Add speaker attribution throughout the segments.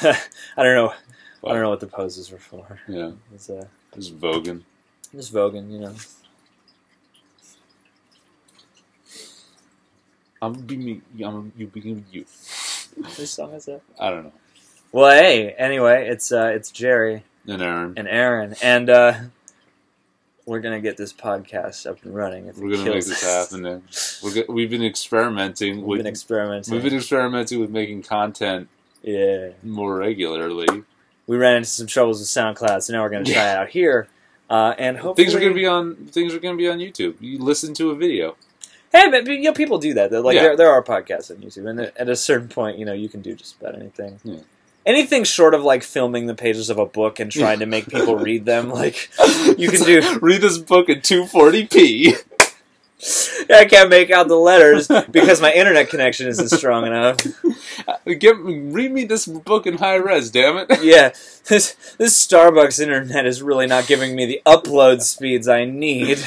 Speaker 1: I don't know. I don't know what the poses were for.
Speaker 2: Yeah.
Speaker 1: It's
Speaker 2: just voguing.
Speaker 1: Just voguing, you know.
Speaker 2: You begin with you.
Speaker 1: Whose song is that?
Speaker 2: I don't know.
Speaker 1: Well, hey, anyway, it's Jerry
Speaker 2: And Aaron.
Speaker 1: And we're gonna get this podcast up and running.
Speaker 2: We're gonna make this happen. We've been experimenting. We've been experimenting with making content.
Speaker 1: Yeah.
Speaker 2: More regularly.
Speaker 1: We ran into some troubles with SoundCloud, so now we're gonna try it out here. And hopefully
Speaker 2: things are gonna be on YouTube. You listen to a video.
Speaker 1: Hey, but you know, people do that. Like there are podcasts on YouTube, and at a certain point, you know, you can do just about anything.
Speaker 2: Yeah.
Speaker 1: Anything short of like filming the pages of a book and trying to make people read them, like you can do.
Speaker 2: Read this book in 240p.
Speaker 1: I can't make out the letters because my internet connection isn't strong enough.
Speaker 2: Read me this book in high res, damn it.
Speaker 1: Yeah, this Starbucks internet is really not giving me the upload speeds I need.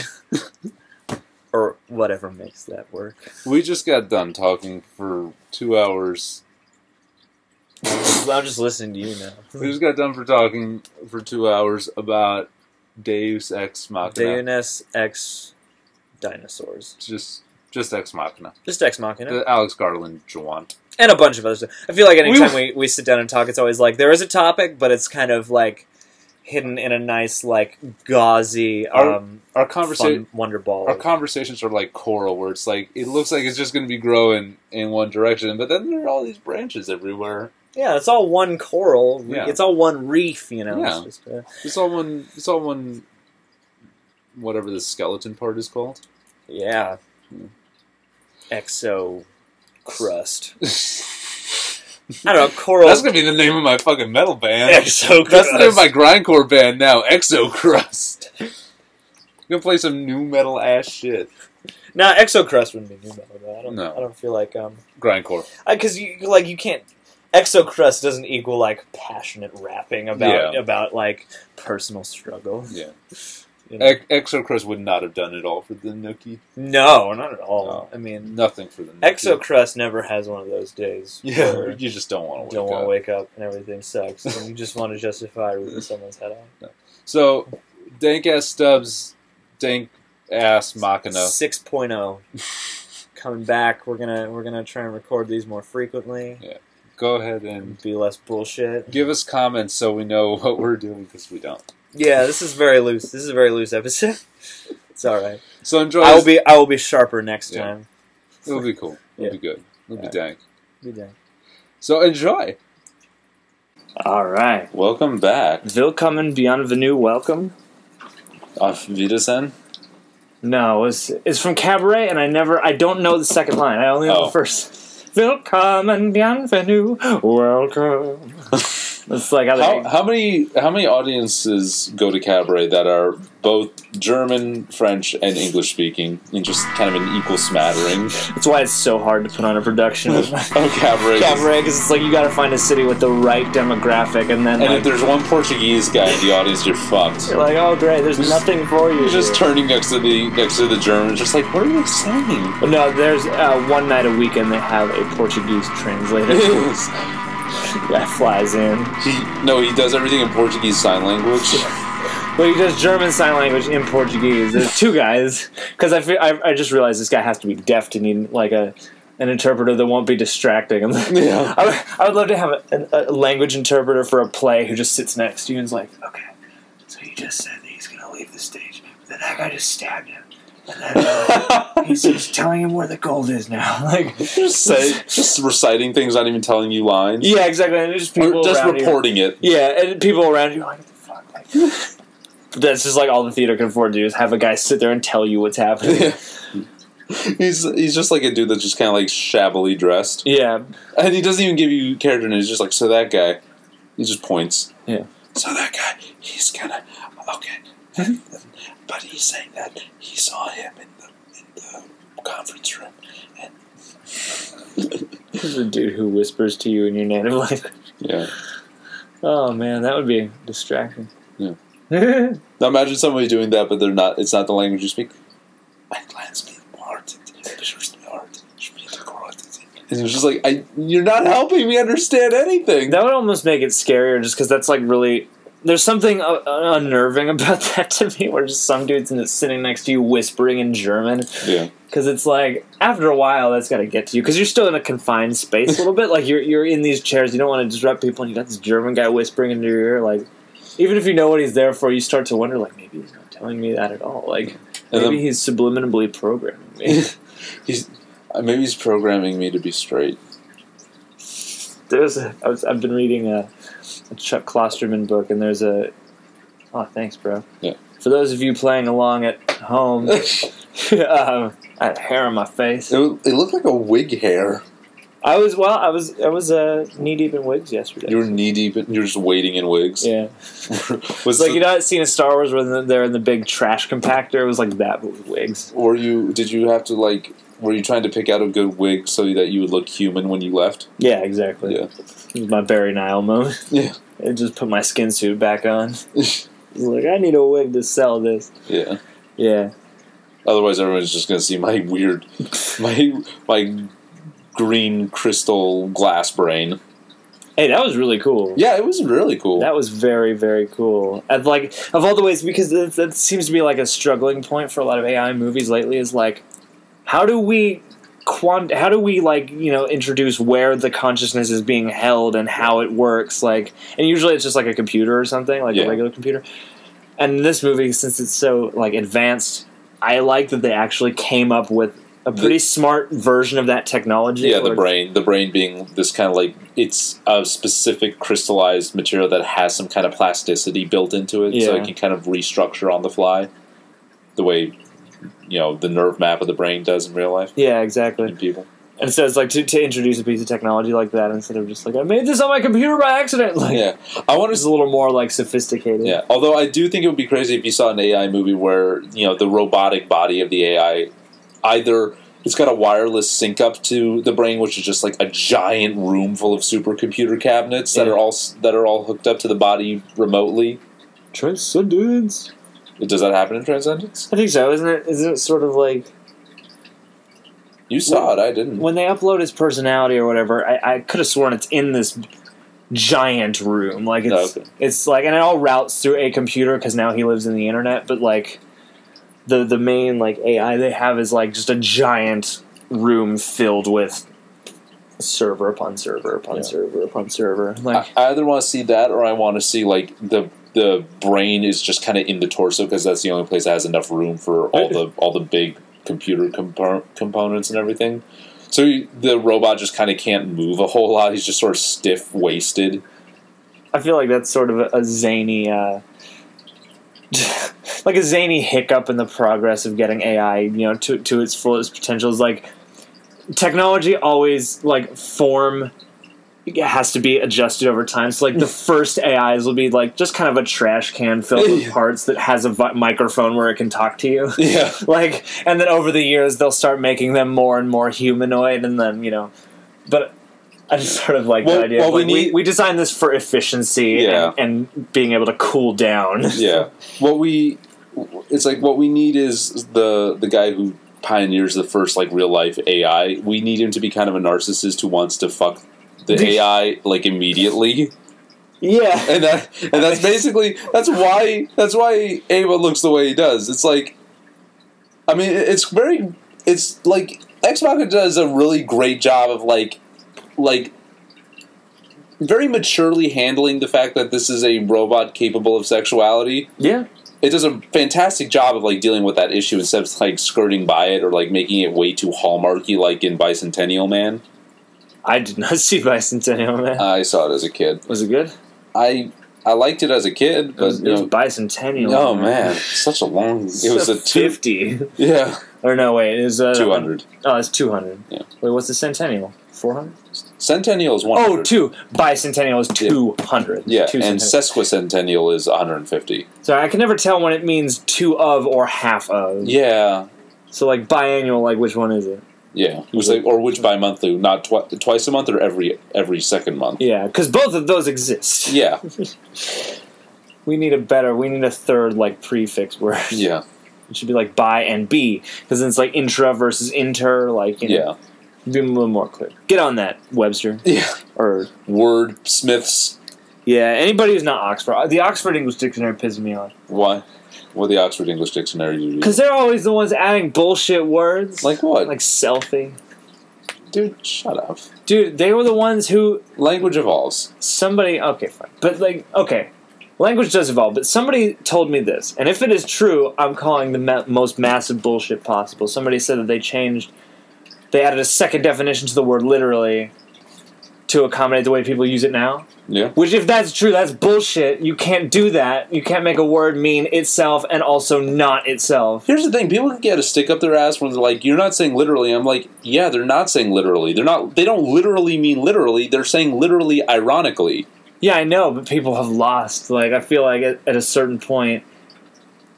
Speaker 1: Or whatever makes that work.
Speaker 2: We just got done talking for 2 hours.
Speaker 1: I'm just listening to you now.
Speaker 2: We just got done talking for 2 hours about Deus Ex Machina.
Speaker 1: Deus Ex Dinosaurs.
Speaker 2: Just Ex Machina.
Speaker 1: Just Ex Machina.
Speaker 2: The Alex Garland jaunt.
Speaker 1: And a bunch of other stuff. I feel like anytime we sit down and talk, it's always like, there is a topic, but it's kind of like hidden in a nice, like, gauzy,
Speaker 2: our
Speaker 1: fun wonder ball.
Speaker 2: Our conversations are like coral, where it's like, it looks like it's just going to be growing in one direction, but then there are all these branches everywhere.
Speaker 1: Yeah, it's all one coral.
Speaker 2: Yeah.
Speaker 1: It's all one reef, you know.
Speaker 2: Yeah. It's all one, whatever the skeleton part is called.
Speaker 1: Yeah. Exo crust. I don't know, coral.
Speaker 2: That's going to be the name of my fucking metal band.
Speaker 1: Exo crust.
Speaker 2: That's the name of my grindcore band now, Exo Crust. I'm going to play some new metal ass shit.
Speaker 1: Nah, Exo crust wouldn't be new metal, though. I don't feel like...
Speaker 2: grindcore.
Speaker 1: Because, you can't... Exo crust doesn't equal, like, passionate rapping about like, personal struggle.
Speaker 2: Yeah.
Speaker 1: You know?
Speaker 2: Exo Crust would not have done it all for the Nookie.
Speaker 1: No, not at all.
Speaker 2: No,
Speaker 1: I mean,
Speaker 2: nothing for the Nookie.
Speaker 1: Exo Crust never has one of those days.
Speaker 2: Yeah, you just don't want to
Speaker 1: wake up and everything sucks. And you just want to justify ripping someone's head off.
Speaker 2: No. So, Dank ass Stubs, Dank ass Machina
Speaker 1: 6.0 coming back. We're gonna try and record these more frequently.
Speaker 2: Yeah. Go ahead and
Speaker 1: be less bullshit.
Speaker 2: Give us comments so we know what we're doing, because we don't.
Speaker 1: Yeah, this is very loose. This is a very loose episode. It's all right.
Speaker 2: So enjoy.
Speaker 1: I will be sharper next time.
Speaker 2: It'll be cool. It'll be good. It'll be dank.
Speaker 1: Be dank.
Speaker 2: So enjoy.
Speaker 1: All right.
Speaker 2: Welcome back.
Speaker 1: Willkommen, bienvenue, welcome.
Speaker 2: Auf Wiedersehen.
Speaker 1: No, it's from Cabaret, and I don't know the second line. I only know the first. Willkommen, bienvenue, welcome. It's like
Speaker 2: how many audiences go to Cabaret that are both German, French, and English speaking, in just kind of an equal smattering?
Speaker 1: That's why it's so hard to put on a production of
Speaker 2: Cabaret.
Speaker 1: Cabaret, because it's like you got to find a city with the right demographic, and then
Speaker 2: if there's one Portuguese guy in the audience, you're fucked.
Speaker 1: You're like, oh great, there's nothing for you.
Speaker 2: You're just turning next to the Germans, just like, what are they saying?
Speaker 1: Well, no, there's one night a weekend they have a Portuguese translator. Guy flies in.
Speaker 2: He does everything in Portuguese Sign Language.
Speaker 1: Well, he does German Sign Language in Portuguese. There's two guys, because I just realized this guy has to be deaf to need like an interpreter that won't be distracting.
Speaker 2: Yeah.
Speaker 1: I would love to have a language interpreter for a play who just sits next to you and is like, okay, so he just said that he's going to leave the stage, but then that guy just stabbed him. And then, he's telling him where the gold is now. Like
Speaker 2: just reciting things, not even telling you lines.
Speaker 1: Yeah, exactly. And just people
Speaker 2: just reporting it.
Speaker 1: Yeah, and people around you are like, what the fuck? Like, that's just like all the theater can afford to do is have a guy sit there and tell you what's happening.
Speaker 2: Yeah. He's just like a dude that's just kind of like shabbily dressed.
Speaker 1: Yeah,
Speaker 2: and he doesn't even give you character names. He's just like, so that guy. He just points.
Speaker 1: Yeah.
Speaker 2: So that guy, he's gonna okay. But he's saying that he saw him in the conference room, and
Speaker 1: this is a dude who whispers to you in your native language.
Speaker 2: Yeah.
Speaker 1: Oh man, that would be distracting.
Speaker 2: Yeah. Now imagine somebody doing that, but they're not. It's not the language you speak. And it's just like, you're not helping me understand anything.
Speaker 1: That would almost make it scarier, just because that's like really. There's something unnerving about that to me, where just some dude's sitting next to you whispering in German.
Speaker 2: Yeah.
Speaker 1: Because it's like, after a while, that's got to get to you. Because you're still in a confined space a little bit. Like, you're in these chairs, you don't want to disrupt people, and you got this German guy whispering into your ear. Like, even if you know what he's there for, you start to wonder, like, maybe he's not telling me that at all. Like, maybe he's subliminally programming me.
Speaker 2: Maybe he's programming me to be straight.
Speaker 1: I've been reading a Chuck Klosterman book, and there's a... Oh, thanks, bro.
Speaker 2: Yeah.
Speaker 1: For those of you playing along at home, I had hair on my face.
Speaker 2: It looked like a wig hair.
Speaker 1: I was knee deep in wigs yesterday.
Speaker 2: You were knee deep, and you're just waiting in wigs.
Speaker 1: Yeah. Was like, you know, I've seen a Star Wars where they're in the big trash compactor. It was like that, but with wigs.
Speaker 2: Did you have to like? Were you trying to pick out a good wig so that you would look human when you left?
Speaker 1: Yeah, exactly.
Speaker 2: Yeah.
Speaker 1: It was my Barry Nile moment.
Speaker 2: Yeah.
Speaker 1: I just put my skin suit back on. He's like, I need a wig to sell this.
Speaker 2: Yeah.
Speaker 1: Yeah.
Speaker 2: Otherwise, everyone's just gonna see my weird, my green crystal glass brain.
Speaker 1: Hey, that was really cool.
Speaker 2: Yeah, it was really cool.
Speaker 1: That was very, very cool. And like, of all the ways, because that seems to be like a struggling point for a lot of AI movies lately, is like, how do we like, you know, introduce where the consciousness is being held and how it works? Like, and usually it's just like a computer or something, like a regular computer. And in this movie, since it's so like advanced, I like that they actually came up with a pretty smart version of that technology.
Speaker 2: Yeah, the brain being this kind of like, it's a specific crystallized material that has some kind of plasticity built into it, so it can kind of restructure on the fly, the way, you know, the nerve map of the brain does in real life.
Speaker 1: Yeah, exactly.
Speaker 2: In people.
Speaker 1: And so it's like to introduce a piece of technology like that instead of just like, I made this on my computer by accident. Like,
Speaker 2: yeah, I want
Speaker 1: it's a little more like sophisticated.
Speaker 2: Yeah, although I do think it would be crazy if you saw an AI movie where, you know, the robotic body of the AI, either it's got a wireless sync up to the brain, which is just like a giant room full of supercomputer cabinets that are all hooked up to the body remotely.
Speaker 1: Transcendence.
Speaker 2: Does that happen in Transcendence?
Speaker 1: I think so. Isn't it sort of like...
Speaker 2: You saw it, I didn't.
Speaker 1: When they upload his personality or whatever, I could have sworn it's in this giant room. Like, it's like... And it all routes through a computer because now he lives in the internet, but like... The main like AI they have is like just a giant room filled with server upon server upon server upon server. Like,
Speaker 2: I either want to see that, or I want to see like the brain is just kind of in the torso, because that's the only place that has enough room for all the big computer components and everything. So the robot just kind of can't move a whole lot. He's just sort of stiff waisted.
Speaker 1: I feel like that's sort of a zany. Like a zany hiccup in the progress of getting AI, you know, to its fullest potential. Is like, technology always, like, form has to be adjusted over time. So, like, the first AIs will be, like, just kind of a trash can filled with parts that has a microphone where it can talk to you.
Speaker 2: Yeah.
Speaker 1: Like, and then over the years, they'll start making them more and more humanoid, and then, you know... But... I just sort of like the idea of, like, we designed this for efficiency and being able to cool down.
Speaker 2: Yeah. What we need is the guy who pioneers the first, like, real life AI. We need him to be kind of a narcissist who wants to fuck the AI, like, immediately.
Speaker 1: Yeah.
Speaker 2: And that's basically that's why Ava looks the way he does. It's like, I mean, it's like Ex Machina does a really great job of like very maturely handling the fact that this is a robot capable of sexuality.
Speaker 1: Yeah.
Speaker 2: It does a fantastic job of like dealing with that issue instead of like skirting by it or like making it way too hallmarky like in Bicentennial Man.
Speaker 1: I did not see Bicentennial Man.
Speaker 2: I saw it as a kid.
Speaker 1: Was it good?
Speaker 2: I liked it as a kid, but
Speaker 1: it was Bicentennial.
Speaker 2: Oh man, such a long. It was a
Speaker 1: 50.
Speaker 2: Yeah.
Speaker 1: Or no, wait, it was
Speaker 2: 200.
Speaker 1: Oh, it's 200.
Speaker 2: Yeah.
Speaker 1: Wait, what's the centennial? 400?
Speaker 2: Centennial is 100.
Speaker 1: Oh, Bicentennial is 200.
Speaker 2: Yeah, and sesquicentennial is 150.
Speaker 1: So I can never tell when it means two of or half of.
Speaker 2: Yeah.
Speaker 1: So like biannual, like which one is it?
Speaker 2: Yeah, or which bi-monthly, not twice a month or every second month.
Speaker 1: Yeah, because both of those exist.
Speaker 2: Yeah.
Speaker 1: we need a third like prefix word.
Speaker 2: Yeah.
Speaker 1: It should be like bi and b, because then it's like intra versus inter, like, you know.
Speaker 2: Yeah.
Speaker 1: Be a little more clear. Get on that, Webster.
Speaker 2: Yeah.
Speaker 1: Or
Speaker 2: Word Smiths.
Speaker 1: yeah, anybody who's not Oxford. The Oxford English Dictionary pisses me off.
Speaker 2: Why? What the Oxford English Dictionary do?
Speaker 1: Because they're always the ones adding bullshit words.
Speaker 2: Like what?
Speaker 1: Like selfie.
Speaker 2: Dude, shut up.
Speaker 1: Dude, they were the ones who...
Speaker 2: Language evolves.
Speaker 1: Somebody... Okay, fine. But, like, okay. Language does evolve, but somebody told me this. And if it is true, I'm calling the most massive bullshit possible. Somebody said that they changed... They added a second definition to the word literally to accommodate the way people use it now.
Speaker 2: Yeah.
Speaker 1: Which, if that's true, that's bullshit. You can't do that. You can't make a word mean itself and also not itself.
Speaker 2: Here's the thing. People can get a stick up their ass when they're like, you're not saying literally. I'm like, yeah, they're not saying literally. They don't literally mean literally. They're saying literally ironically.
Speaker 1: Yeah, I know, but people have lost. Like, I feel like at a certain point,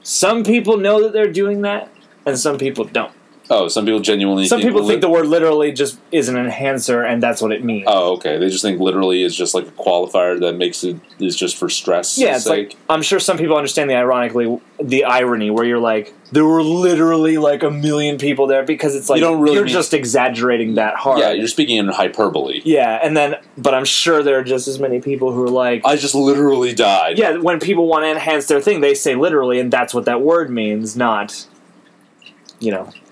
Speaker 1: some people know that they're doing that, and some people don't.
Speaker 2: Oh, some people genuinely
Speaker 1: Some people think the word literally just is an enhancer, and that's what it means.
Speaker 2: Oh, okay. They just think literally is just like a qualifier that makes it is just for stress.
Speaker 1: Yeah, it's
Speaker 2: sake.
Speaker 1: like, I'm sure some people understand the irony, where you're like, there were literally like a million people there, because it's like, you're just exaggerating that hard.
Speaker 2: Yeah, you're speaking in hyperbole.
Speaker 1: Yeah, but I'm sure there are just as many people who are like,
Speaker 2: I just literally died.
Speaker 1: Yeah, when people want to enhance their thing, they say literally, and that's what that word means, not,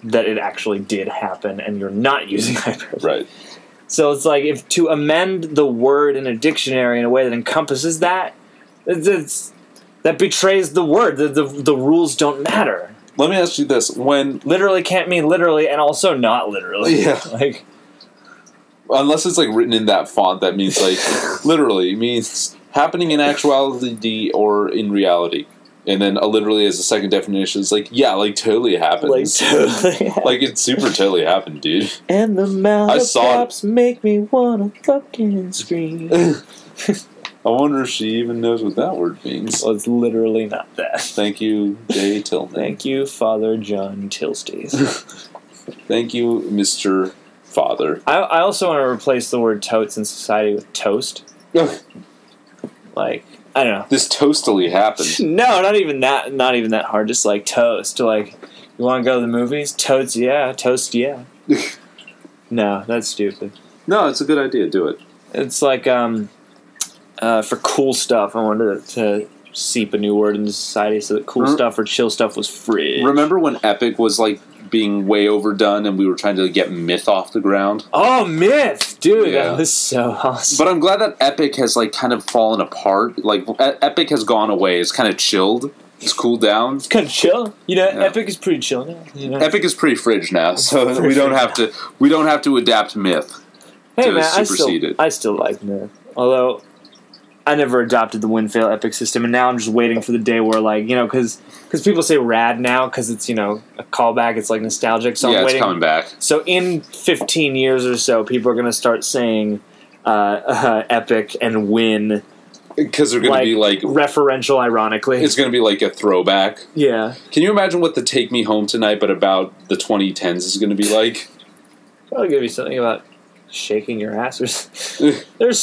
Speaker 1: that it actually did happen, and you're not using hyperbole.
Speaker 2: Right.
Speaker 1: So it's like, if to amend the word in a dictionary in a way that encompasses that, that betrays the word. The rules don't matter.
Speaker 2: Let me ask you this: when
Speaker 1: literally can't mean literally, and also not literally.
Speaker 2: Yeah.
Speaker 1: Like,
Speaker 2: unless it's like written in that font, that means like literally means happening in actuality or in reality. And then literally as a second definition, it's like, yeah, like totally happens.
Speaker 1: Like totally happened.
Speaker 2: Like it super totally happened, dude.
Speaker 1: And the mouth of caps make me wanna fucking scream.
Speaker 2: I wonder if she even knows what that word means.
Speaker 1: Well, it's literally not that.
Speaker 2: Thank you, J. Tillman.
Speaker 1: Thank you, Father John Tilstes.
Speaker 2: Thank you, Mr. Father.
Speaker 1: I also want to replace the word totes in society with toast. Like, I don't know.
Speaker 2: This toastily happened.
Speaker 1: No, not even that hard. Just like toast. Like, you want to go to the movies? Totes, yeah. Toast, yeah. No, that's stupid.
Speaker 2: No, it's a good idea. Do it.
Speaker 1: It's like, for cool stuff, I wanted to seep a new word into society so that cool stuff or chill stuff was free.
Speaker 2: Remember when Epic was like being way overdone and we were trying to get Myth off the ground?
Speaker 1: Oh, Myth! Dude,
Speaker 2: yeah.
Speaker 1: That was so awesome.
Speaker 2: But I'm glad that Epic has like kind of fallen apart. Like, Epic has gone away. It's kind of chilled. It's cooled down.
Speaker 1: It's kind of chill. Yeah. Epic is pretty chill now.
Speaker 2: Epic is pretty fridge now, so we don't have to adapt Myth to supersede it.
Speaker 1: I still like Myth. Although I never adopted the win-fail Epic system, and now I'm just waiting for the day where, like, because people say rad now because it's, a callback, it's, like, nostalgic. So I'm waiting.
Speaker 2: It's coming back.
Speaker 1: So in 15 years or so, people are going to start saying Epic and win.
Speaker 2: Because they're going to be, like...
Speaker 1: referential, ironically.
Speaker 2: It's going to be, like, a throwback.
Speaker 1: Yeah.
Speaker 2: Can you imagine what the Take Me Home Tonight, but about the 2010s is going to be like?
Speaker 1: I'll give you something about shaking your ass. There's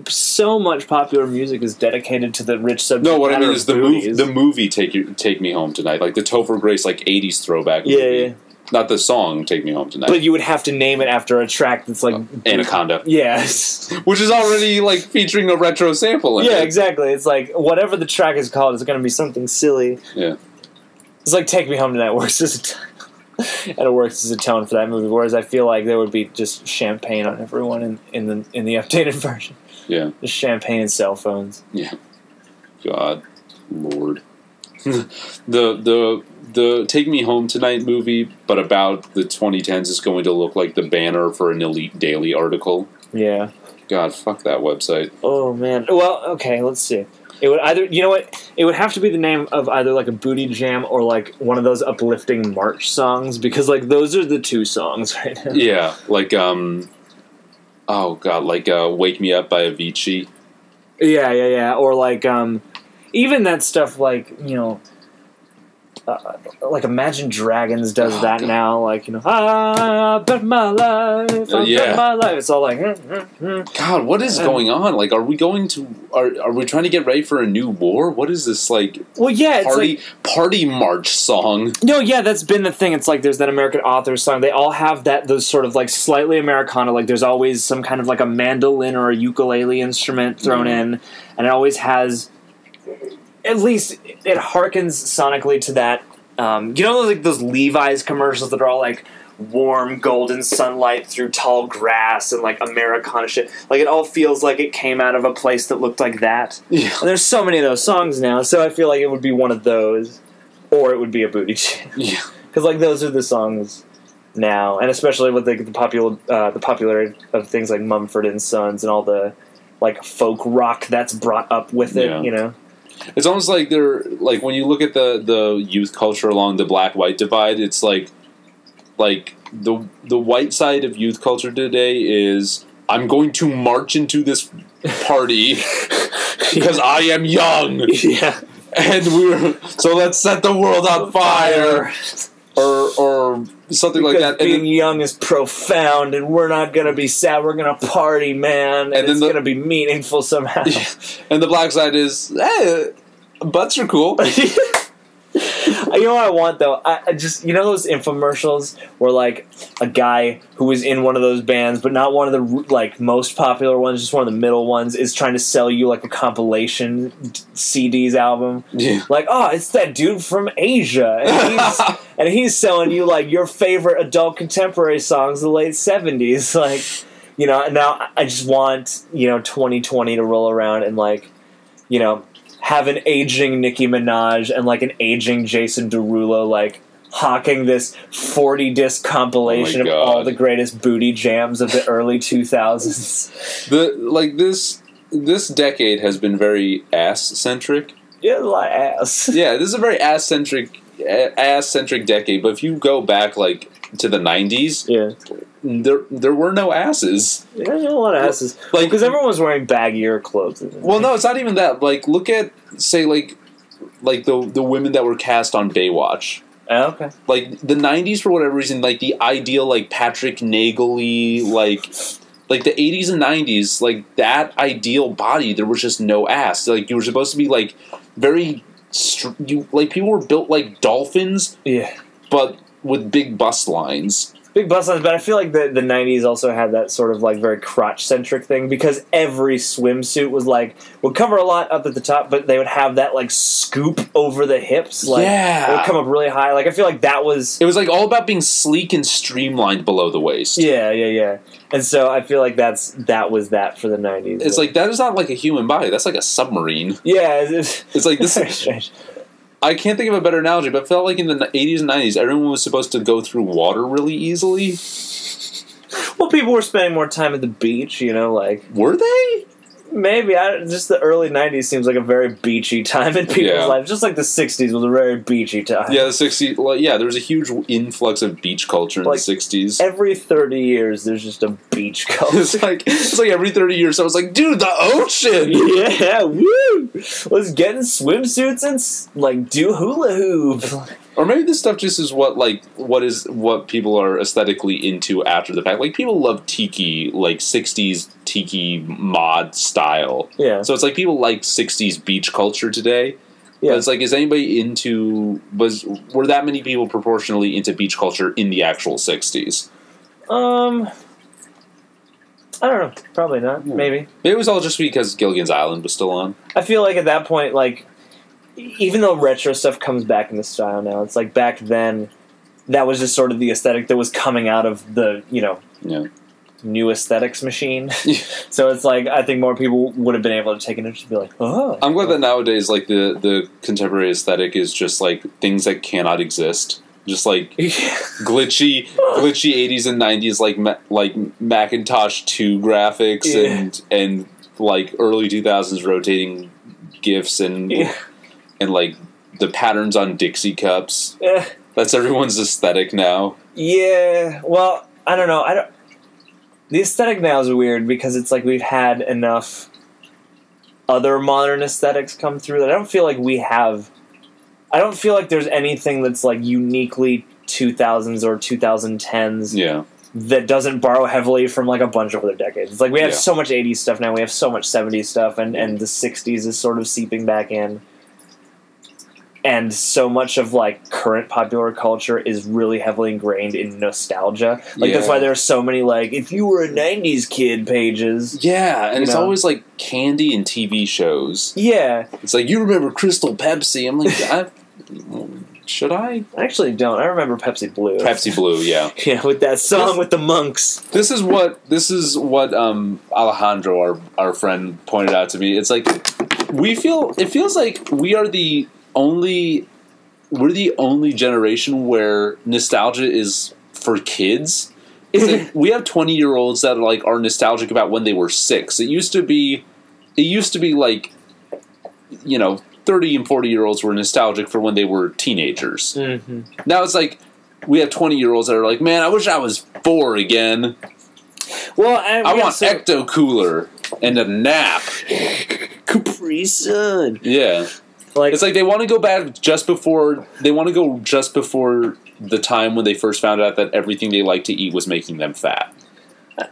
Speaker 1: so much popular music is dedicated to the rich subject matter.
Speaker 2: No, what I mean is
Speaker 1: the
Speaker 2: the movie Take Me Home Tonight, like the Topher Grace, like 80s throwback movie.
Speaker 1: Yeah.
Speaker 2: Not the song Take Me Home Tonight.
Speaker 1: But you would have to name it after a track that's like...
Speaker 2: Anaconda.
Speaker 1: Yes.
Speaker 2: Which is already like featuring a retro sample in it.
Speaker 1: Yeah, exactly. It's like, whatever the track is called, it's going to be something silly.
Speaker 2: Yeah.
Speaker 1: It's like Take Me Home Tonight works as a tone. And it works as a tone for that movie, whereas I feel like there would be just champagne on everyone in the updated version.
Speaker 2: Yeah.
Speaker 1: Just champagne and cell phones.
Speaker 2: Yeah. God. Lord. The Take Me Home Tonight movie, but about the 2010s, is going to look like the banner for an Elite Daily article.
Speaker 1: Yeah.
Speaker 2: God, fuck that website.
Speaker 1: Oh, man. Well, okay, let's see. It would either, you know what? It would have to be the name of either like a booty jam or like one of those uplifting march songs, because like those are the two songs right now.
Speaker 2: Yeah, like oh god, like "Wake Me Up" by Avicii.
Speaker 1: Yeah, or like even that stuff like like Imagine Dragons does that now. Like, you know, I bet my life, I bet my life. It's all like,
Speaker 2: God, what is going on? Like, are we going to? Are we trying to get ready for a new war? What is this like?
Speaker 1: Well, yeah, it's
Speaker 2: party march song.
Speaker 1: No, yeah, that's been the thing. It's like there's that American Authors song. They all have those sort of like slightly Americana. Like there's always some kind of like a mandolin or a ukulele instrument thrown in, and it always has. At least it harkens sonically to that. You know, like those Levi's commercials that are all like warm golden sunlight through tall grass and like Americana shit. Like it all feels like it came out of a place that looked like that.
Speaker 2: Yeah.
Speaker 1: And there's so many of those songs now, so I feel like it would be one of those, or it would be a booty jam.
Speaker 2: Yeah.
Speaker 1: Because like those are the songs now, and especially with the popularity of things like Mumford & Sons and all the like folk rock that's brought up with it. You know.
Speaker 2: It's almost like they're like when you look at the youth culture along the black-white divide, it's like the white side of youth culture today is I'm going to march into this party because I am young.
Speaker 1: Yeah.
Speaker 2: And so let's set the world on fire. Or something
Speaker 1: because
Speaker 2: like that.
Speaker 1: Being young is profound, and we're not going to be sad. We're going to party, man, and it's going to be meaningful somehow.
Speaker 2: Yeah. And the black side is, hey, butts are cool.
Speaker 1: You know what I want, though? I just, you know those infomercials where, like, a guy who was in one of those bands, but not one of the, like, most popular ones, just one of the middle ones, is trying to sell you, like, a compilation CDs album.
Speaker 2: Yeah.
Speaker 1: Like, oh, it's that dude from Asia. And he's selling you, like, your favorite adult contemporary songs of the late 70s. Like, you know, now I just want, you know, 2020 to roll around and, like, you know, have an aging Nicki Minaj and like an aging Jason Derulo like hawking this 40-disc compilation of all the greatest booty jams of the early 2000s.
Speaker 2: This decade has been very ass-centric.
Speaker 1: Yeah, a lot of ass.
Speaker 2: Yeah, this is a very ass-centric decade, but if you go back like to the 90s, there were no asses.
Speaker 1: Yeah, a lot of asses. Like, because everyone was wearing baggier clothes.
Speaker 2: Well, no, it's not even that. Like, look at, say, like the women that were cast on Baywatch.
Speaker 1: Oh, okay.
Speaker 2: Like, the 90s, for whatever reason, like, the ideal, like, Patrick Nagel-y, like the 80s and 90s, like, that ideal body, there was just no ass. Like, you were supposed to be, like, very... people were built like dolphins.
Speaker 1: Yeah.
Speaker 2: But with big bust lines.
Speaker 1: Big bust lines, but I feel like the 90s also had that sort of like very crotch-centric thing because every swimsuit was like, would cover a lot up at the top, but they would have that like scoop over the hips. Like, it would come up really high. Like, I feel like that was...
Speaker 2: It was like all about being sleek and streamlined below the waist.
Speaker 1: Yeah. And so I feel like that was that for the 90s.
Speaker 2: It's like, that is not like a human body. That's like a submarine.
Speaker 1: Yeah.
Speaker 2: It's like this...
Speaker 1: strange.
Speaker 2: I can't think of a better analogy, but I felt like in the 80s and 90s, everyone was supposed to go through water really easily.
Speaker 1: Well, people were spending more time at the beach, you know, like...
Speaker 2: Were they?
Speaker 1: Maybe. Just the early 90s seems like a very beachy time in people's lives. Just like the 60s was a very beachy time.
Speaker 2: Yeah, the 60s... Well, yeah, there was a huge influx of beach culture in the 60s.
Speaker 1: Every 30 years, there's just a beach culture.
Speaker 2: It's like every 30 years, I was like, dude, the ocean!
Speaker 1: Yeah, woo! Let's get in swimsuits and, like, do hula hoop.
Speaker 2: Or maybe this stuff just is what people are aesthetically into after the fact. Like, people love tiki, like 60s tiki mod style.
Speaker 1: Yeah.
Speaker 2: So it's like people like 60s beach culture today. Yeah. But it's like, is anybody were that many people proportionally into beach culture in the actual 60s?
Speaker 1: I don't know. Probably not. Maybe.
Speaker 2: Maybe it was all just because Gilligan's Island was still on.
Speaker 1: I feel like at that point, like, even though retro stuff comes back in the style now, it's like back then, that was just sort of the aesthetic that was coming out of the, you know, new aesthetics machine. So it's like, I think more people would have been able to take an interest and be like, oh.
Speaker 2: I'm glad that nowadays, like, the contemporary aesthetic is just, like, things that cannot exist. Just, like, glitchy 80s and 90s, like Macintosh 2 graphics and, like, early 2000s rotating GIFs and like, the patterns on Dixie cups. That's everyone's aesthetic now. Yeah,
Speaker 1: well, I don't know. The aesthetic now is weird because it's like we've had enough other modern aesthetics come through that I don't feel like we have I don't feel like there's anything that's like uniquely 2000s or 2010s.
Speaker 2: Yeah.
Speaker 1: That doesn't borrow heavily from like a bunch of other decades. It's like we have so much 80s stuff now. We have so much 70s stuff, and the 60s is sort of seeping back in. And so much of like current popular culture is really heavily ingrained in nostalgia. Like that's why there are so many like if you were a 90s kid pages.
Speaker 2: Yeah, and it's always like candy and TV shows.
Speaker 1: Yeah.
Speaker 2: It's like you remember Crystal Pepsi. I'm like should I?
Speaker 1: I actually don't. I remember Pepsi Blue.
Speaker 2: Pepsi Blue, yeah.
Speaker 1: Yeah, with that song with the monks.
Speaker 2: This is what Alejandro, our friend, pointed out to me. It's like it feels like we're the only generation where nostalgia is for kids. It's like we have 20-year-olds that like are nostalgic about when they were 6. It used to be like 30 and 40-year-olds were nostalgic for when they were teenagers. Mm-hmm. Now it's like we have 20-year-olds that are like, man, I wish I was 4 again.
Speaker 1: Well,
Speaker 2: I want Ecto Cooler and a nap.
Speaker 1: Capri Sun.
Speaker 2: Yeah. Like, it's like they want to go back just before the time when they first found out that everything they liked to eat was making them fat.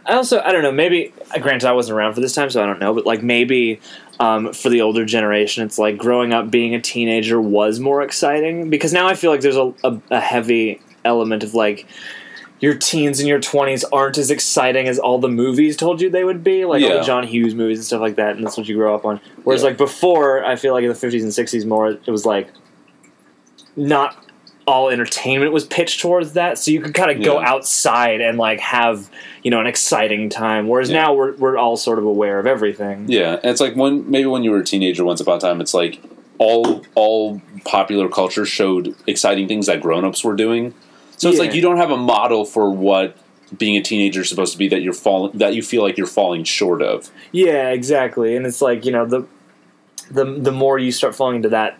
Speaker 1: I don't know, maybe, granted I wasn't around for this time, so I don't know, but like maybe for the older generation, it's like growing up being a teenager was more exciting, because now I feel like there's a heavy element of like your teens and your 20s aren't as exciting as all the movies told you they would be, like all the John Hughes movies and stuff like that, and that's what you grow up on. Whereas like before, I feel like in the 50s and 60s more, it was like not all entertainment was pitched towards that, so you could kind of go outside and like have an exciting time. Whereas now we're all sort of aware of everything. Yeah,
Speaker 2: and it's like when you were a teenager once upon a time, it's like all popular culture showed exciting things that grown-ups were doing. So it's like you don't have a model for what being a teenager is supposed to be that you feel like you're falling short of.
Speaker 1: Yeah, exactly. And it's like the more you start falling into that,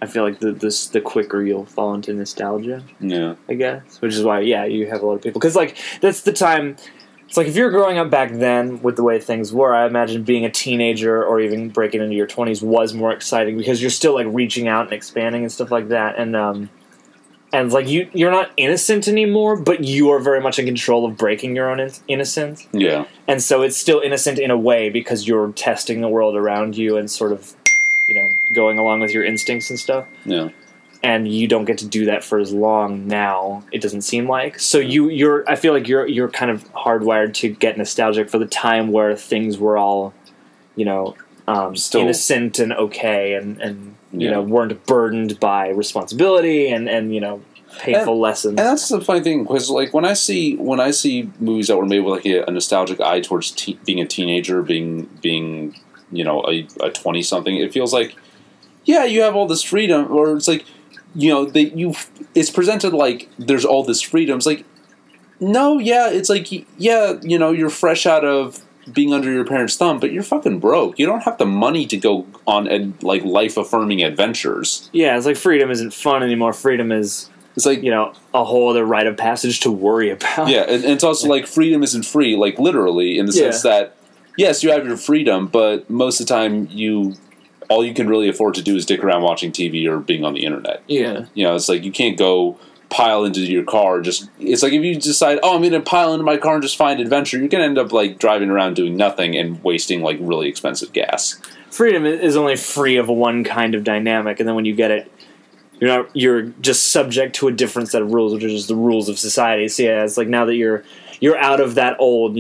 Speaker 1: I feel like the quicker you'll fall into nostalgia.
Speaker 2: Yeah,
Speaker 1: I guess, which is why you have a lot of people, because like that's the time. It's like if you're growing up back then with the way things were, I imagine being a teenager or even breaking into your 20s was more exciting because you're still like reaching out and expanding and stuff like that, and it's like you're not innocent anymore, but you are very much in control of breaking your own innocence.
Speaker 2: Yeah,
Speaker 1: and so it's still innocent in a way because you're testing the world around you and sort of going along with your instincts and stuff.
Speaker 2: Yeah.
Speaker 1: And you don't get to do that for as long now, it doesn't seem like. So I feel like you're kind of hardwired to get nostalgic for the time where things were all, still innocent and okay and weren't burdened by responsibility and painful lessons.
Speaker 2: And that's the funny thing, because like when I see movies that were made with like a nostalgic eye towards being a teenager, being a 20-something, it feels like, yeah, you have all this freedom, or it's like, it's presented like there's all this freedom. It's like, no, yeah, it's like, yeah, you're fresh out of being under your parents' thumb, but you're fucking broke. You don't have the money to go on like life-affirming adventures.
Speaker 1: Yeah, it's like freedom isn't fun anymore. Freedom is, it's like, a whole other rite of passage to worry about.
Speaker 2: Yeah, and it's also like freedom isn't free, like literally, in the sense that, yes, you have your freedom, but most of the time all you can really afford to do is dick around watching TV or being on the internet.
Speaker 1: Yeah.
Speaker 2: It's like you can't go pile into your car. It's like if you decide, I'm going to pile into my car and just find adventure, you're going to end up like driving around doing nothing and wasting like really expensive gas.
Speaker 1: Freedom is only free of one kind of dynamic, and then when you get it, you're just subject to a different set of rules, which are just the rules of society. So yeah, it's like now that you're out of that old,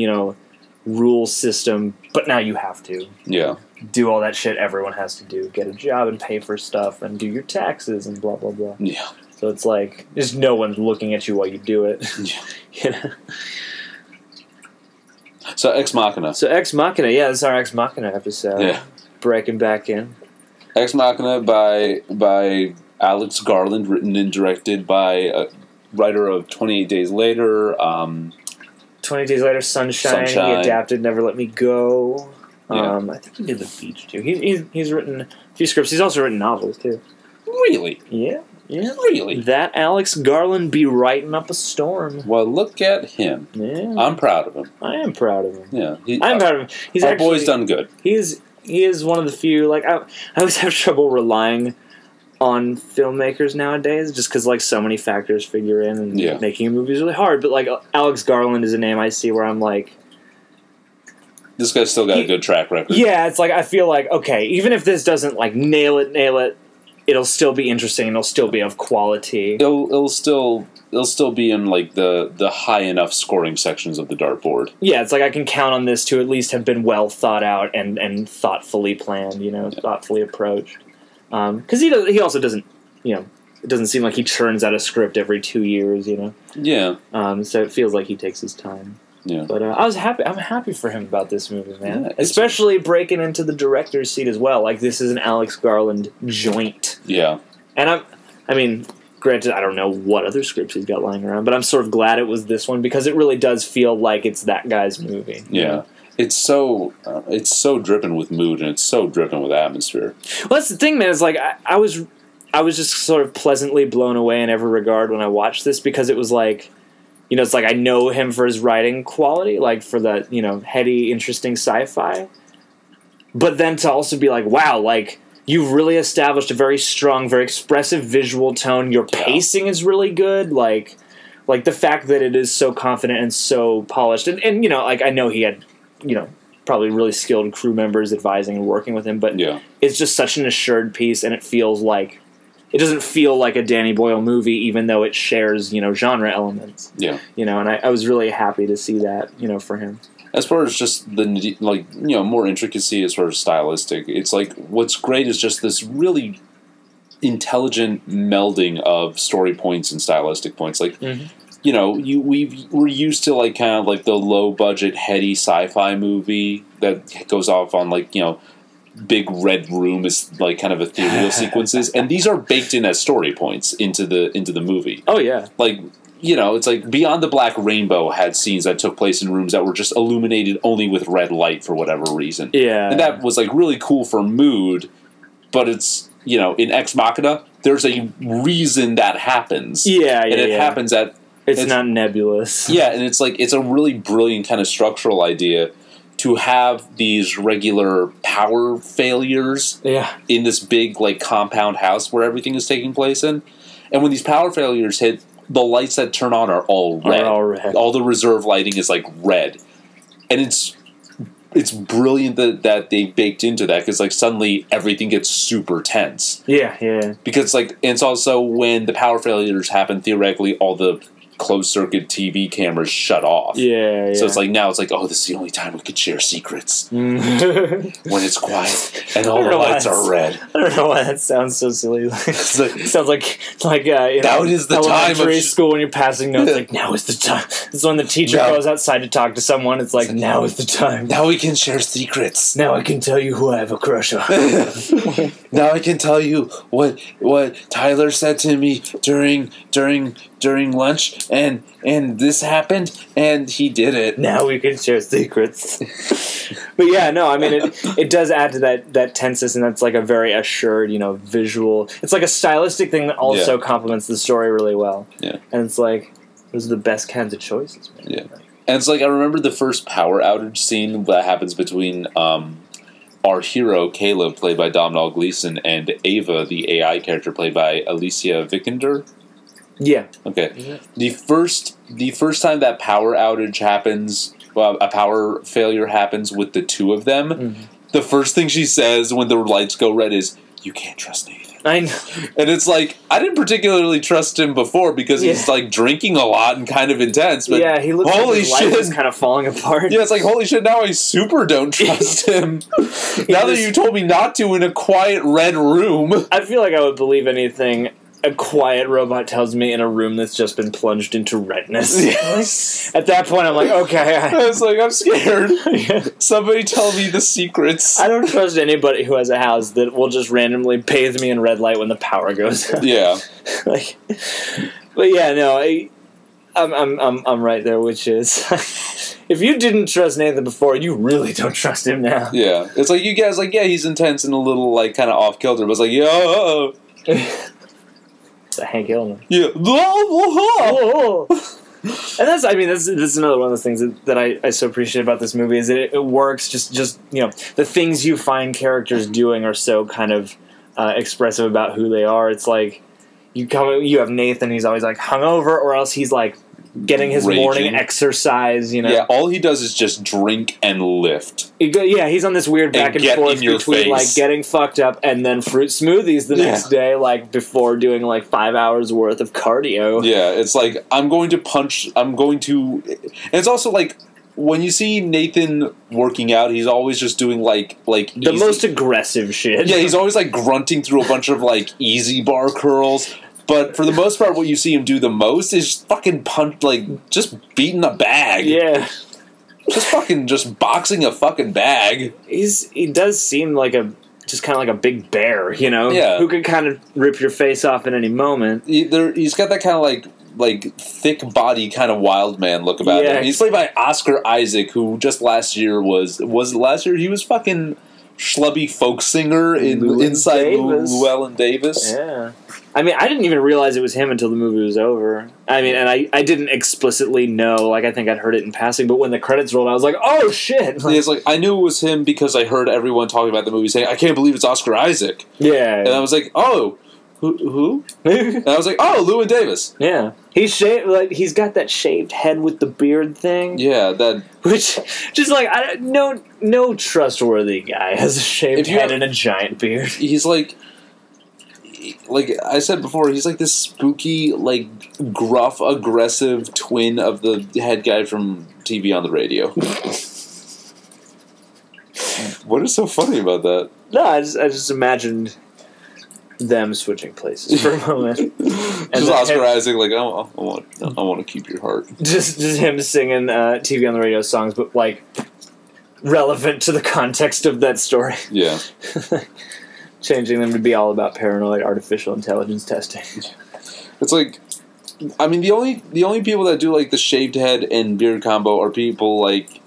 Speaker 1: rule system, but now you have to.
Speaker 2: Yeah.
Speaker 1: Do all that shit everyone has to do. Get a job and pay for stuff and do your taxes and blah, blah, blah.
Speaker 2: Yeah.
Speaker 1: So it's like, there's no one looking at you while you do it.
Speaker 2: Yeah. So Ex Machina.
Speaker 1: Yeah, this is our Ex Machina episode.
Speaker 2: Yeah.
Speaker 1: Breaking back in.
Speaker 2: Ex Machina by Alex Garland, written and directed by a writer of 28 Days Later.
Speaker 1: 28 Days Later, Sunshine. He adapted Never Let Me Go.
Speaker 2: Yeah.
Speaker 1: I think he did The Beach, too. He's written a few scripts. He's also written novels, too.
Speaker 2: Really?
Speaker 1: Yeah.
Speaker 2: Really?
Speaker 1: That Alex Garland be writing up a storm.
Speaker 2: Well, look at him.
Speaker 1: Yeah.
Speaker 2: I'm proud of him.
Speaker 1: I am proud of him.
Speaker 2: Yeah.
Speaker 1: I'm proud of him.
Speaker 2: Our boy's done good.
Speaker 1: He is one of the few, like, I always have trouble relying on filmmakers nowadays, just because like so many factors figure in, and making a movie is really hard. But like Alex Garland is a name I see where I'm like,
Speaker 2: this guy's still got a good track record.
Speaker 1: Yeah, it's like I feel like, okay, even if this doesn't like nail it, it'll still be interesting and it'll still be of quality.
Speaker 2: It'll still be in like the high enough scoring sections of the dartboard.
Speaker 1: Yeah, it's like I can count on this to at least have been well thought out and thoughtfully planned, thoughtfully approached. Because he also doesn't, it doesn't seem like he churns out a script every 2 years,
Speaker 2: Yeah.
Speaker 1: So it feels like he takes his time.
Speaker 2: Yeah.
Speaker 1: I'm happy for him about this movie, man. Yeah, especially breaking into the director's seat as well. Like, this is an Alex Garland joint.
Speaker 2: Yeah.
Speaker 1: And I mean, granted, I don't know what other scripts he's got lying around, but I'm sort of glad it was this one because it really does feel like it's that guy's movie.
Speaker 2: Yeah. It's so dripping with mood and it's so dripping with atmosphere.
Speaker 1: Well, that's the thing, man. Is like I was just sort of pleasantly blown away in every regard when I watched this because it was like, it's like I know him for his writing quality, like for that, heady, interesting sci-fi. But then to also be like, wow, like you've really established a very strong, very expressive visual tone. Your pacing is really good. Like the fact that it is so confident and so polished. And like I know he had, probably really skilled crew members advising and working with him, but it's just such an assured piece, and it feels like it doesn't feel like a Danny Boyle movie, even though it shares, genre elements. Yeah. And I was really happy to see that, for him.
Speaker 2: As far as just the, more intricacy as far as stylistic, it's like what's great is just this really intelligent melding of story points and stylistic points. Like, we're used to like kind of like the low budget heady sci-fi movie that goes off on like, big red room is like kind of ethereal sequences, and these are baked in as story points into the movie.
Speaker 1: Oh yeah,
Speaker 2: like it's like Beyond the Black Rainbow had scenes that took place in rooms that were just illuminated only with red light for whatever reason. Yeah, and that was like really cool for mood, but it's in Ex Machina there's a reason that happens. Yeah, and it happens at
Speaker 1: it's not nebulous.
Speaker 2: Yeah, and it's like it's a really brilliant kind of structural idea to have these regular power failures in this big like compound house where everything is taking place in. And when these power failures hit, the lights that turn on are all red. All the reserve lighting is like red. And it's brilliant that they baked into that because like suddenly everything gets super tense. Yeah. Because like and it's also when the power failures happen, theoretically all the closed circuit TV cameras shut off. Yeah. So it's like now it's like, oh, this is the only time we could share secrets. When it's quiet and all the lights are red.
Speaker 1: I don't know why that sounds so silly. It sounds like
Speaker 2: now is the time of
Speaker 1: school when you're passing notes. Like now is the time. It's when the teacher goes outside to talk to someone. It's like now is the time.
Speaker 2: Now we can share secrets.
Speaker 1: Now I can tell you who I have a crush on.
Speaker 2: Now I can tell you what Tyler said to me during lunch, and this happened, and he did it.
Speaker 1: Now we can share secrets. But yeah, no, I mean, it does add to that tenseness, and that's like a very assured, visual. It's like a stylistic thing that also complements the story really well. Yeah. And it's like, those are the best kinds of choices, man.
Speaker 2: Yeah. And it's like, I remember the first power outage scene that happens between our hero, Caleb, played by Domhnall Gleeson, and Ava, the AI character, played by Alicia Vikander.
Speaker 1: Yeah.
Speaker 2: Okay. Yeah. The first time that power outage happens, a power failure happens with the two of them, the first thing she says when the lights go red is, "You can't trust Nathan."
Speaker 1: I know.
Speaker 2: And it's like, I didn't particularly trust him before because he's like drinking a lot and kind of intense. But
Speaker 1: yeah, he looks like his life is kind of falling apart.
Speaker 2: Yeah, it's like, holy shit, now I super don't trust him. Now that you told me not to in a quiet red room.
Speaker 1: I feel like I would believe anything a quiet robot tells me in a room that's just been plunged into redness. Yes. At that point, I'm like, okay.
Speaker 2: I was like, I'm scared. Somebody tell me the secrets.
Speaker 1: I don't trust anybody who has a house that will just randomly bathe me in red light when the power goes out. Yeah. But yeah, no, I'm right there, which is, if you didn't trust Nathan before, you really don't trust him now.
Speaker 2: Yeah. It's like, you guys, like, yeah, he's intense and a little, like, kind of off-kilter, but it's like, yo.
Speaker 1: Hank Hill.
Speaker 2: Yeah.
Speaker 1: And that's another one of those things that I so appreciate about this movie is that it works just the things you find characters doing are so kind of expressive about who they are. It's like you have Nathan. He's always like hungover, or else he's like getting his morning exercise. You know,
Speaker 2: yeah. All he does is just drink and lift.
Speaker 1: He's on this weird back and forth between like getting fucked up and then fruit smoothies the next day, like before doing like 5 hours worth of cardio.
Speaker 2: Yeah, it's like I'm going to punch. And it's also like. When you see Nathan working out, he's always just doing like
Speaker 1: the most aggressive shit.
Speaker 2: Yeah, he's always like grunting through a bunch of like easy bar curls. But for the most part, what you see him do the most is fucking punch, like just beating a bag.
Speaker 1: Yeah,
Speaker 2: just boxing a fucking bag.
Speaker 1: He does seem like just kind of like a big bear, you know?
Speaker 2: Yeah,
Speaker 1: who could kind of rip your face off at any moment.
Speaker 2: He's got that kind of like thick body kind of wild man look about him. He's played by Oscar Isaac, who just last year was it last year? He was fucking schlubby folk singer inside Llewellyn Davis.
Speaker 1: Yeah. I mean, I didn't even realize it was him until the movie was over. I mean, and I didn't explicitly know. Like, I think I'd heard it in passing, but when the credits rolled, I was like, oh, shit!
Speaker 2: Yeah, it's like, I knew it was him because I heard everyone talking about the movie saying, I can't believe it's Oscar Isaac.
Speaker 1: Yeah.
Speaker 2: And I was like, oh... Who? And I was like, oh, Llewellyn Davis.
Speaker 1: Yeah, he's shaved. Like he's got that shaved head with the beard thing.
Speaker 2: Yeah, that
Speaker 1: which just like no trustworthy guy has a shaved head and a giant beard.
Speaker 2: He's like I said before, he's like this spooky, like gruff, aggressive twin of the head guy from TV on the radio. What is so funny about that?
Speaker 1: No, I just imagined them switching places for a moment. And
Speaker 2: just Oscar Isaac, like I want to keep your heart.
Speaker 1: Just him singing TV on the radio songs, but like relevant to the context of that story.
Speaker 2: Yeah,
Speaker 1: changing them to be all about paranoid artificial intelligence testing.
Speaker 2: It's like, I mean, the only people that do like the shaved head and beard combo are people like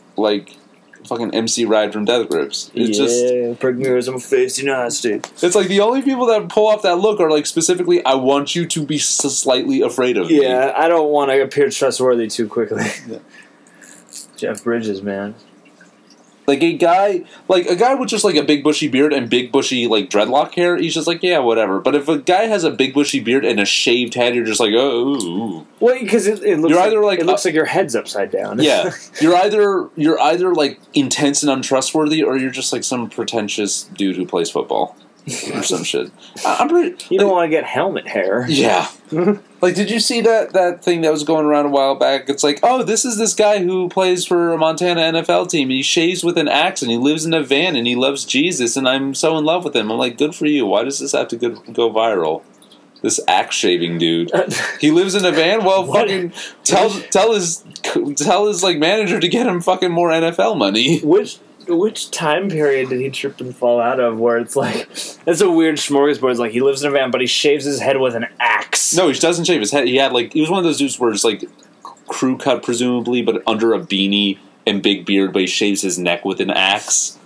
Speaker 2: fucking MC Ride from Death Grips. It's just
Speaker 1: prick mirrors on my face, United States.
Speaker 2: It's like the only people that pull off that look are like specifically, I want you to be slightly afraid of me.
Speaker 1: Yeah, I don't want to appear trustworthy too quickly. Yeah. Jeff Bridges, man.
Speaker 2: Like a guy with just like a big bushy beard and big bushy like dreadlock hair, he's just like, yeah, whatever. But if a guy has a big bushy beard and a shaved head, you're just like, oh. Ooh.
Speaker 1: Well, because it looks like your head's upside down.
Speaker 2: Yeah, you're either like intense and untrustworthy, or you're just like some pretentious dude who plays football or some shit.
Speaker 1: You don't want to get helmet hair.
Speaker 2: Yeah. Like, did you see that thing that was going around a while back? It's like, oh, this is this guy who plays for a Montana NFL team, and he shaves with an axe, and he lives in a van, and he loves Jesus, and I'm so in love with him. I'm like, good for you. Why does this have to go viral? This axe shaving dude. He lives in a van? Well, fucking tell his like manager to get him fucking more NFL money.
Speaker 1: Which time period did he trip and fall out of where it's like, it's a weird smorgasbord. It's like he lives in a van, but he shaves his head with an axe.
Speaker 2: No, he doesn't shave his head. He was one of those dudes where it's like crew cut, presumably, but under a beanie and big beard, but he shaves his neck with an axe.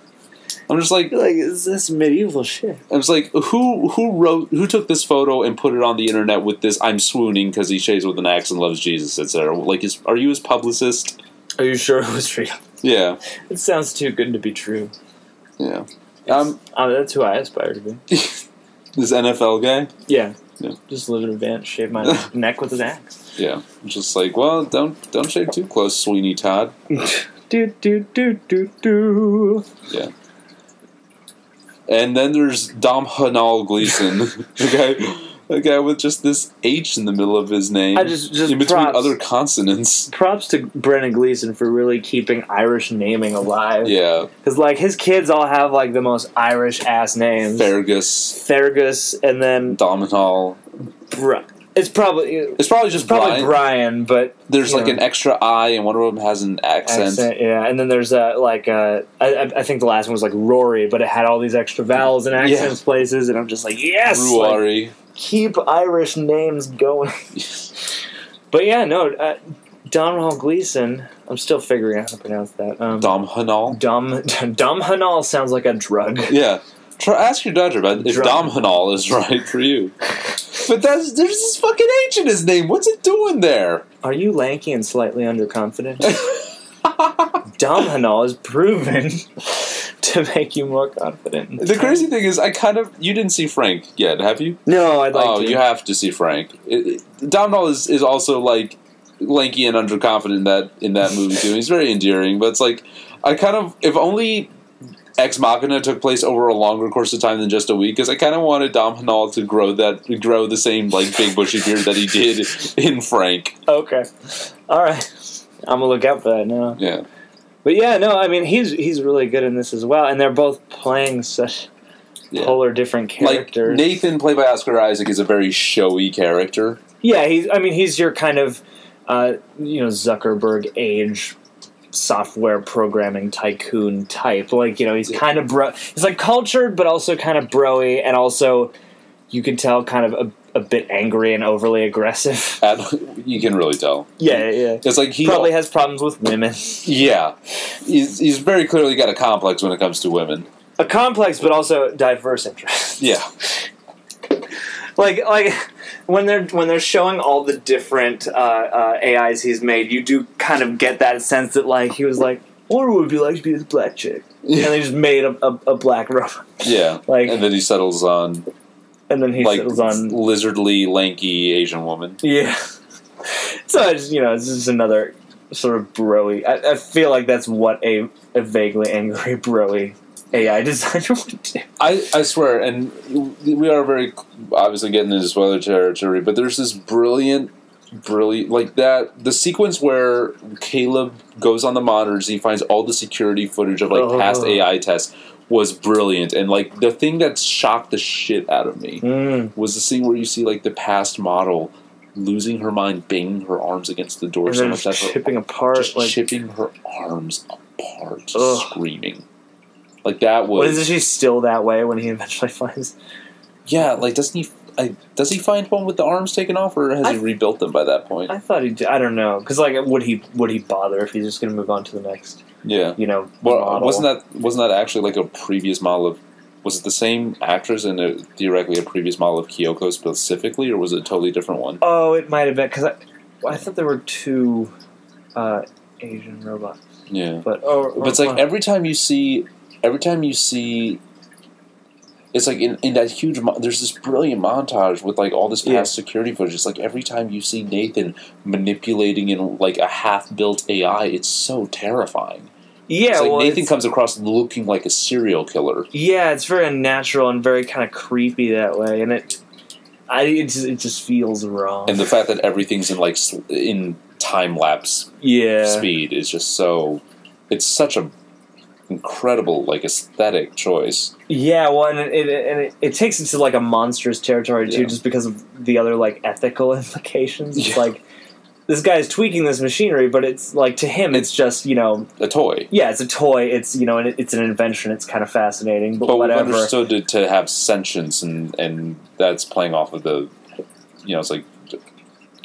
Speaker 2: I'm just like,
Speaker 1: is this medieval shit?
Speaker 2: I was like, who took this photo and put it on the internet with this, I'm swooning because he shaves with an axe and loves Jesus, etc. Like, are you his publicist?
Speaker 1: Are you sure it was real?
Speaker 2: Yeah.
Speaker 1: It sounds too good to be true.
Speaker 2: Yeah.
Speaker 1: That's who I aspire to be.
Speaker 2: This NFL guy?
Speaker 1: Yeah. Just live in a van, shave my neck with an axe.
Speaker 2: Yeah. Just like, well, don't shave too close, Sweeney Todd.
Speaker 1: do.
Speaker 2: Yeah. And then there's Dom Hanal Gleason, the guy with just this H in the middle of his name,
Speaker 1: just
Speaker 2: in between other consonants.
Speaker 1: Props to Brendan Gleeson for really keeping Irish naming alive.
Speaker 2: Yeah,
Speaker 1: because like his kids all have like the most Irish ass names. Fergus, and then
Speaker 2: Dom Hanal.
Speaker 1: It's probably
Speaker 2: just
Speaker 1: Brian, but
Speaker 2: there's like an extra I, and one of them has an accent.
Speaker 1: Yeah, and then there's I think the last one was like Rory, but it had all these extra vowels and accents places, and I'm just like, yes,
Speaker 2: Rory.
Speaker 1: Like, keep Irish names going. But yeah, no, Domhnall Gleeson. I'm still figuring out how to pronounce that.
Speaker 2: Dom Hanal.
Speaker 1: Dom Hanal sounds like a drug.
Speaker 2: Yeah. Ask your doctor about if Dom Hanal is right for you. But there's this fucking H in his name. What's it doing there?
Speaker 1: Are you lanky and slightly underconfident? Dom Hanal is proven to make you more confident.
Speaker 2: The crazy thing is, you didn't see Frank yet, have you?
Speaker 1: No, I'd like to.
Speaker 2: Oh, you have to see Frank. Domhnall is also like lanky and underconfident in that movie too. He's very endearing, but it's like if only Ex Machina took place over a longer course of time than just a week, because I kind of wanted Domhnall to grow the same like big bushy beard that he did in Frank.
Speaker 1: Okay, all right, I'm gonna look out for that now.
Speaker 2: Yeah,
Speaker 1: but yeah, no, I mean he's really good in this as well, and they're both playing such polar different characters.
Speaker 2: Like Nathan, played by Oscar Isaac, is a very showy character.
Speaker 1: Yeah, he's your kind of Zuckerberg age software programming tycoon type. Like, he's kind of he's like cultured, but also kind of bro-y, and also you can tell kind of a bit angry and overly aggressive.
Speaker 2: You can really tell.
Speaker 1: Yeah.
Speaker 2: It's like he
Speaker 1: probably has problems with women. Yeah.
Speaker 2: He's very clearly got a complex when it comes to women. A complex,
Speaker 1: but also diverse interests.
Speaker 2: Yeah.
Speaker 1: Like when they're showing all the different AIs he's made, you do kind of get that sense that like he was like, "What would it be like to be this black chick?" Yeah. And they just made a black robot.
Speaker 2: Yeah, and then he settles on.
Speaker 1: And then he settles on
Speaker 2: lizardly, lanky Asian woman.
Speaker 1: Yeah. So it's just another sort of bro-y. I feel like that's what a vaguely angry bro-y AI designer would do.
Speaker 2: I swear, and we are very obviously getting into spoiler territory, but there's this brilliant, like that, the sequence where Caleb goes on the monitors, he finds all the security footage of like past AI tests was brilliant, and like the thing that shocked the shit out of me was the scene where you see like the past model losing her mind, banging her arms against the door,
Speaker 1: and
Speaker 2: so much that
Speaker 1: chipping apart,
Speaker 2: just chipping her arms apart, screaming. Like that was.
Speaker 1: What is it? She's still that way when he eventually finds.
Speaker 2: Yeah, like does he find one with the arms taken off, or has he rebuilt them by that point?
Speaker 1: I thought he did. I don't know, because like would he bother if he's just going to move on to the next?
Speaker 2: Yeah,
Speaker 1: well,
Speaker 2: model? wasn't that actually like a previous model of? Was it the same actress and theoretically a previous model of Kyoko specifically, or was it a totally different one?
Speaker 1: Oh, it might have been, because I thought there were two Asian robots.
Speaker 2: Yeah,
Speaker 1: but
Speaker 2: it's like every time you see, it's like in that huge. There's this brilliant montage with like all this past security footage. It's like every time you see Nathan manipulating in like a half-built AI, it's so terrifying.
Speaker 1: Yeah,
Speaker 2: it's like Nathan comes across looking like a serial killer.
Speaker 1: Yeah, it's very unnatural and very kind of creepy that way, and it just feels wrong.
Speaker 2: And the fact that everything's in time lapse speed is just so. It's such a incredible like aesthetic choice.
Speaker 1: Yeah, well, and it takes it to like a monstrous territory too, just because of the other like ethical implications. It's like this guy's tweaking this machinery, but it's like to him, it's just a
Speaker 2: toy.
Speaker 1: Yeah, it's a toy. It's and it's an invention. It's kind of fascinating, but whatever.
Speaker 2: We've understood it to have sentience, and that's playing off of the, it's like.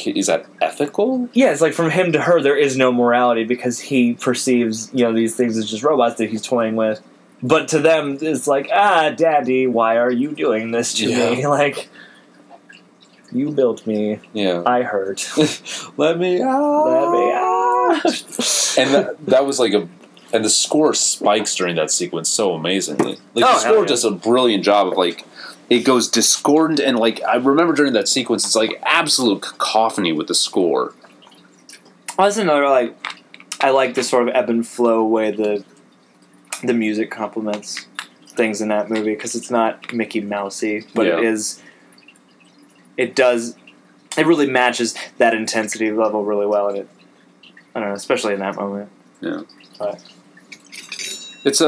Speaker 2: Is that ethical?
Speaker 1: Yeah, it's like from him to her, there is no morality because he perceives, these things as just robots that he's toying with. But to them, it's like, Daddy, why are you doing this to me? Like, you built me.
Speaker 2: Yeah.
Speaker 1: I hurt.
Speaker 2: Let me out.
Speaker 1: Let me out.
Speaker 2: And that was like and the score spikes during that sequence so amazingly. Like, the score does a brilliant job of like, it goes discordant, and like I remember during that sequence, it's like absolute cacophony with the score.
Speaker 1: That's another I like the sort of ebb and flow way the music complements things in that movie, because it's not Mickey Mousey, but it really matches that intensity level really well, and I don't know, especially in that moment.
Speaker 2: Yeah,
Speaker 1: but
Speaker 2: it's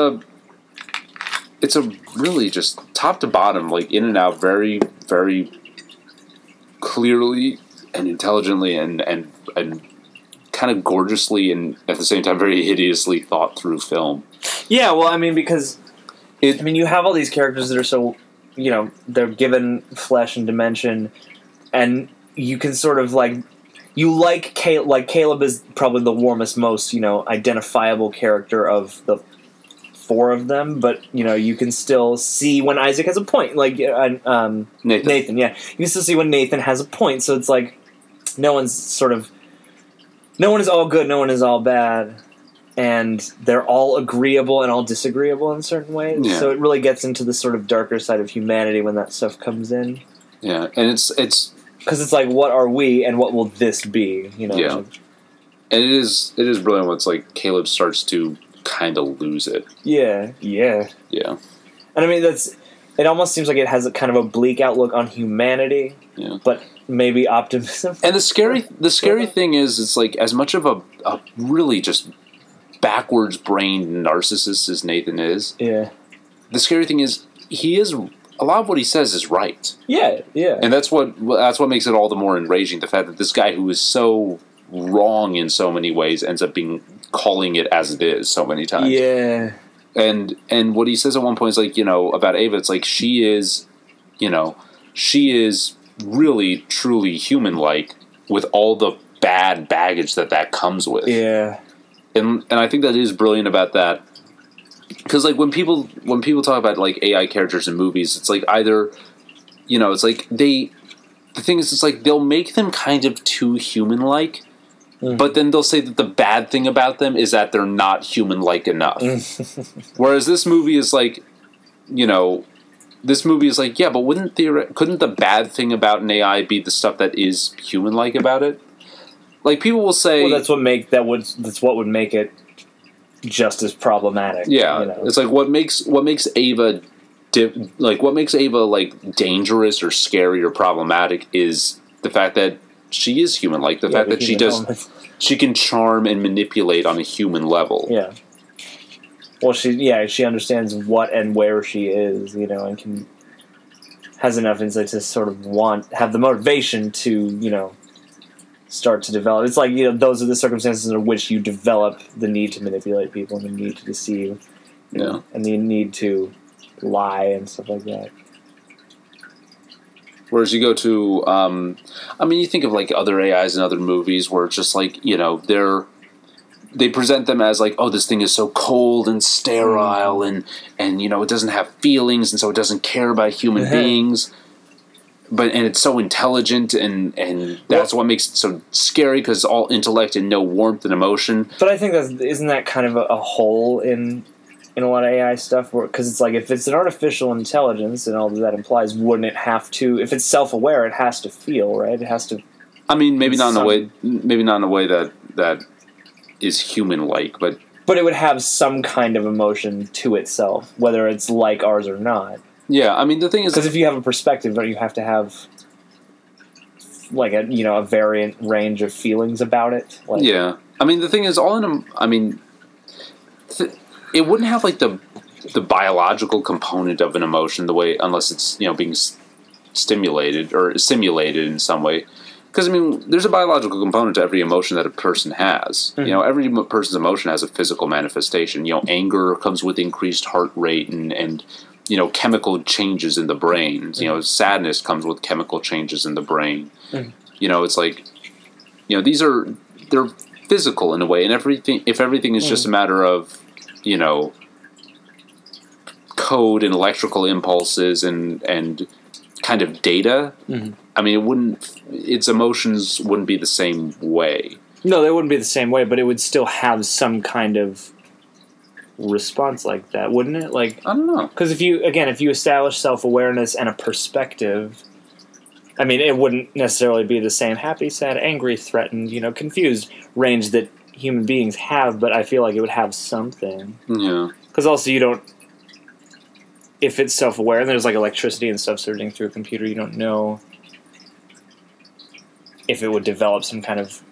Speaker 2: a really just top to bottom, like in and out, very, very clearly and intelligently and kind of gorgeously and at the same time very hideously thought through film.
Speaker 1: Yeah, well, I mean, because you have all these characters that are so, they're given flesh and dimension, and you can sort of Caleb is probably the warmest, most identifiable character of the four of them, but you can still see when Isaac has a point, like Nathan, yeah, you can still see when Nathan has a point. So it's like no one is all good, no one is all bad, and they're all agreeable and all disagreeable in certain ways.
Speaker 2: Yeah.
Speaker 1: So it really gets into the sort of darker side of humanity when that stuff comes in.
Speaker 2: Yeah, and it's
Speaker 1: because it's like, what are we and what will this be? You know.
Speaker 2: Yeah. And it is brilliant when it's like Caleb starts to kind of lose it.
Speaker 1: Yeah. Yeah.
Speaker 2: Yeah.
Speaker 1: And I mean, it almost seems like it has a kind of a bleak outlook on humanity.
Speaker 2: Yeah.
Speaker 1: But maybe optimism.
Speaker 2: And the scary thing is, it's like, as much of a really just backwards brained narcissist as Nathan is.
Speaker 1: Yeah.
Speaker 2: The scary thing is, a lot of what he says is right.
Speaker 1: Yeah. Yeah.
Speaker 2: And that's what makes it all the more enraging. The fact that this guy who is so wrong in so many ways ends up calling it as it is so many times.
Speaker 1: Yeah.
Speaker 2: And what he says at one point is like, about Ava, it's like she is really truly human-like with all the bad baggage that comes with.
Speaker 1: Yeah.
Speaker 2: And I think that is brilliant about that. Because like when people talk about like AI characters in movies, it's like either it's like the thing is, it's like they'll make them kind of too human-like, but then they'll say that the bad thing about them is that they're not human-like enough. Whereas this movie is like, yeah, but couldn't the bad thing about an AI be the stuff that is human-like about it? Like, people will say,
Speaker 1: well, that's what would make it just as problematic.
Speaker 2: Yeah, it's like what makes Ava like dangerous or scary or problematic is the fact that she is human. Like the fact that she can charm and manipulate on a human level.
Speaker 1: Yeah. Well, she understands what and where she is, and has enough insight to sort of have the motivation to, start to develop. It's like, those are the circumstances in which you develop the need to manipulate people and the need to deceive.
Speaker 2: Yeah.
Speaker 1: And the need to lie and stuff like that.
Speaker 2: Whereas you go to, you think of like other AIs in other movies where it's just like, they present them as like, oh, this thing is so cold and sterile and it doesn't have feelings and so it doesn't care about human beings. And it's so intelligent, and that's what makes it so scary, because it's all intellect and no warmth and emotion.
Speaker 1: But I think isn't that kind of a hole in a lot of AI stuff? Because it's like, if it's an artificial intelligence and all that implies, wouldn't it have to? If it's self-aware, it has to feel, right? It has to.
Speaker 2: I mean, maybe not in a way that is human-like, but
Speaker 1: it would have some kind of emotion to itself, whether it's like ours or not.
Speaker 2: Yeah, I mean, the thing is,
Speaker 1: because if you have a perspective, don't you have to have like a variant range of feelings about it? Like,
Speaker 2: yeah, I mean, the thing is, it wouldn't have like the biological component of an emotion unless it's being stimulated or simulated in some way. Because there's a biological component to every emotion that a person has. Mm-hmm. Every person's emotion has a physical manifestation. Anger comes with increased heart rate and chemical changes in the brain. Mm-hmm. Sadness comes with chemical changes in the brain. Mm-hmm. It's like, they're physical in a way, and if everything is just a matter of, code and electrical impulses and kind of data, its emotions wouldn't be the same way.
Speaker 1: No, they wouldn't be the same way, but it would still have some kind of response like that, wouldn't it? Like,
Speaker 2: I don't know.
Speaker 1: Because if you establish self-awareness and a perspective, it wouldn't necessarily be the same happy, sad, angry, threatened, confused range that human beings have, but I feel like it would have something.
Speaker 2: Yeah.
Speaker 1: Because also if it's self-aware and there's like electricity and stuff surging through a computer, you don't know if it would develop some kind of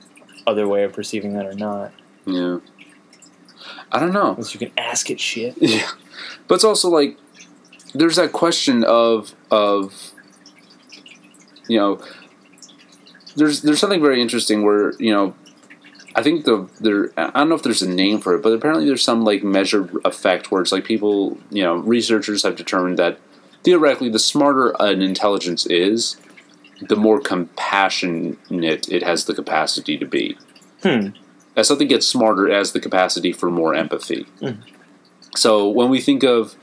Speaker 1: other way of perceiving that or not.
Speaker 2: Yeah. I don't know.
Speaker 1: Unless you can ask it shit.
Speaker 2: Yeah. But it's also like, there's that question of there's something very interesting where, I think I don't know if there's a name for it, but apparently there's some like measured effect where it's like people, researchers have determined that theoretically the smarter an intelligence is, the more compassionate it has the capacity to be. As something gets smarter, it has the capacity for more empathy. So when we think of,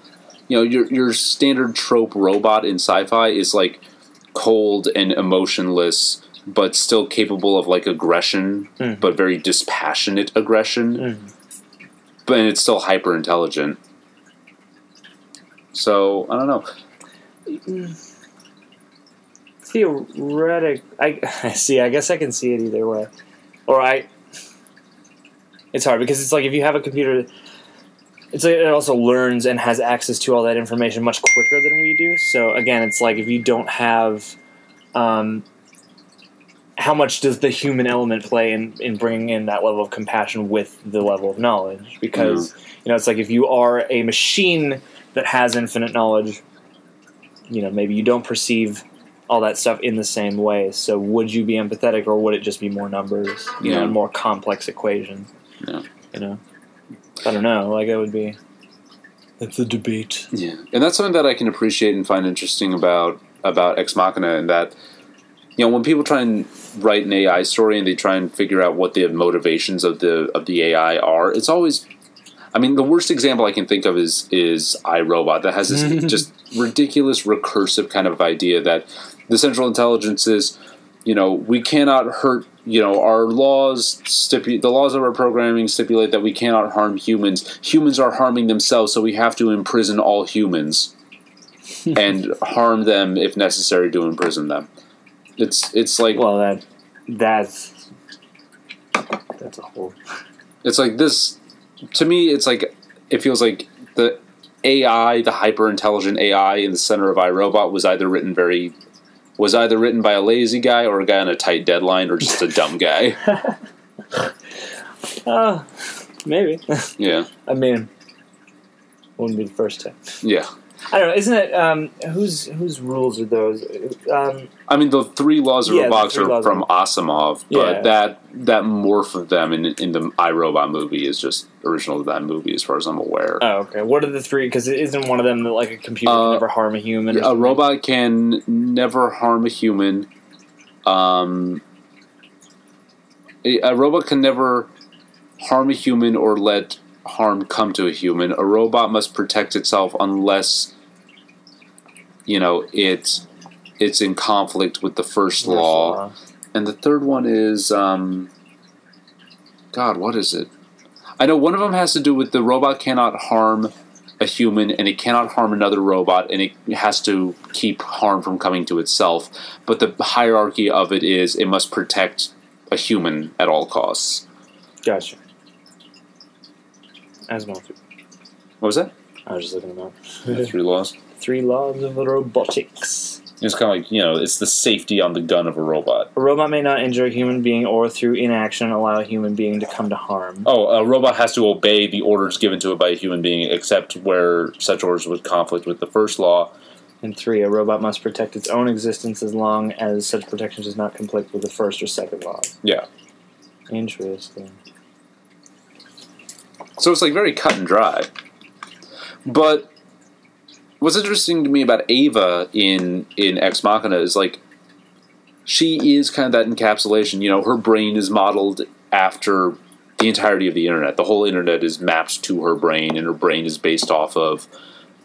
Speaker 2: your standard trope robot in sci-fi is like cold and emotionless, but still capable of like aggression, but very dispassionate aggression. but it's still hyper intelligent. So I don't know.
Speaker 1: Theoretic, I see. I guess I can see it either way. It's hard because it's like if you have a computer, it's like it also learns and has access to all that information much quicker than we do. So again, it's like if you don't have, how much does the human element play in bringing in that level of compassion with the level of knowledge? Because it's like if you are a machine that has infinite knowledge, maybe you don't perceive all that stuff in the same way. So would you be empathetic, or would it just be more numbers, and more complex equations?
Speaker 2: Yeah.
Speaker 1: I don't know. Like it would be. It's a debate.
Speaker 2: Yeah, and that's something that I can appreciate and find interesting about Ex Machina, and that when people try and write an AI story and they try and figure out what the motivations of the AI are, it's always. I mean, the worst example I can think of is iRobot, that has this just ridiculous recursive kind of idea that the central intelligence is, we cannot hurt, our laws, the laws of our programming stipulate that we cannot harm humans. Humans are harming themselves, so we have to imprison all humans and harm them if necessary to imprison them. It's like...
Speaker 1: Well, that's a whole...
Speaker 2: It's like this... To me, it's like it feels like the AI, the hyper intelligent AI in the center of iRobot was either written by a lazy guy or a guy on a tight deadline or just a dumb guy.
Speaker 1: Maybe.
Speaker 2: Yeah.
Speaker 1: I mean, wouldn't be the first time.
Speaker 2: Yeah.
Speaker 1: I don't know. Isn't it whose rules are those?
Speaker 2: I mean, the 3 laws of robotics are from Asimov, but that morph of them in the iRobot movie is just original to that movie, as far as I'm aware.
Speaker 1: Oh, okay. What are the 3? Because isn't one of them that like a computer can never harm a human?
Speaker 2: A robot can never harm a human. A robot can never harm a human or let harm come to a human. A robot must protect itself unless it's in conflict with the first law. And the third one is God, what is it? I know one of them has to do with the robot cannot harm a human and it cannot harm another robot, and it has to keep harm from coming to itself. But the hierarchy of it is it must protect a human at all costs.
Speaker 1: Gotcha. Asimov.
Speaker 2: What was that?
Speaker 1: I was just looking them up.
Speaker 2: 3 laws.
Speaker 1: 3 laws of robotics.
Speaker 2: It's kind of like, it's the safety on the gun of a robot.
Speaker 1: A robot may not injure a human being or through inaction allow a human being to come to harm.
Speaker 2: Oh, a robot has to obey the orders given to it by a human being, except where such orders would conflict with the first law.
Speaker 1: And 3, a robot must protect its own existence as long as such protection does not conflict with the first or second law.
Speaker 2: Yeah.
Speaker 1: Interesting.
Speaker 2: So it's like very cut and dry. But what's interesting to me about Ava in Ex Machina is like she is kind of that encapsulation. Her brain is modeled after the entirety of the internet. The whole internet is mapped to her brain, and her brain is based off of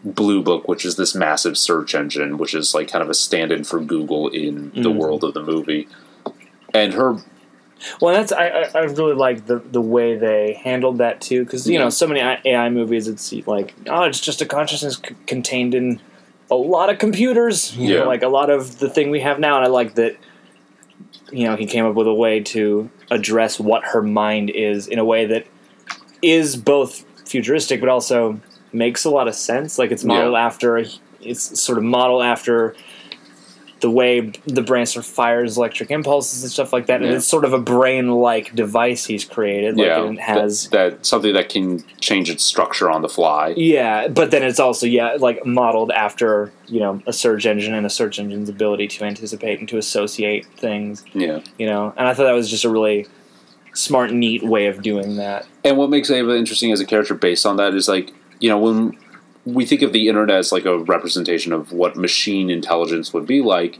Speaker 2: Blue Book, which is this massive search engine, which is like kind of a stand-in for Google in the world of the movie. And her...
Speaker 1: Well, I really like the way they handled that too, because so many AI movies it's like it's just a consciousness contained in a lot of computers, like a lot of the thing we have now, and I like that he came up with a way to address what her mind is in a way that is both futuristic but also makes a lot of sense. Like it's modeled after the way the brain sort of fires electric impulses and stuff like that, and it's sort of a brain-like device he's created. Like it has
Speaker 2: that something that can change its structure on the fly.
Speaker 1: Yeah, but then it's also like modeled after a search engine and a search engine's ability to anticipate and to associate things. Yeah, and I thought that was just a really smart, neat way of doing that.
Speaker 2: And what makes Ava interesting as a character based on that is like when we think of the internet as like a representation of what machine intelligence would be like,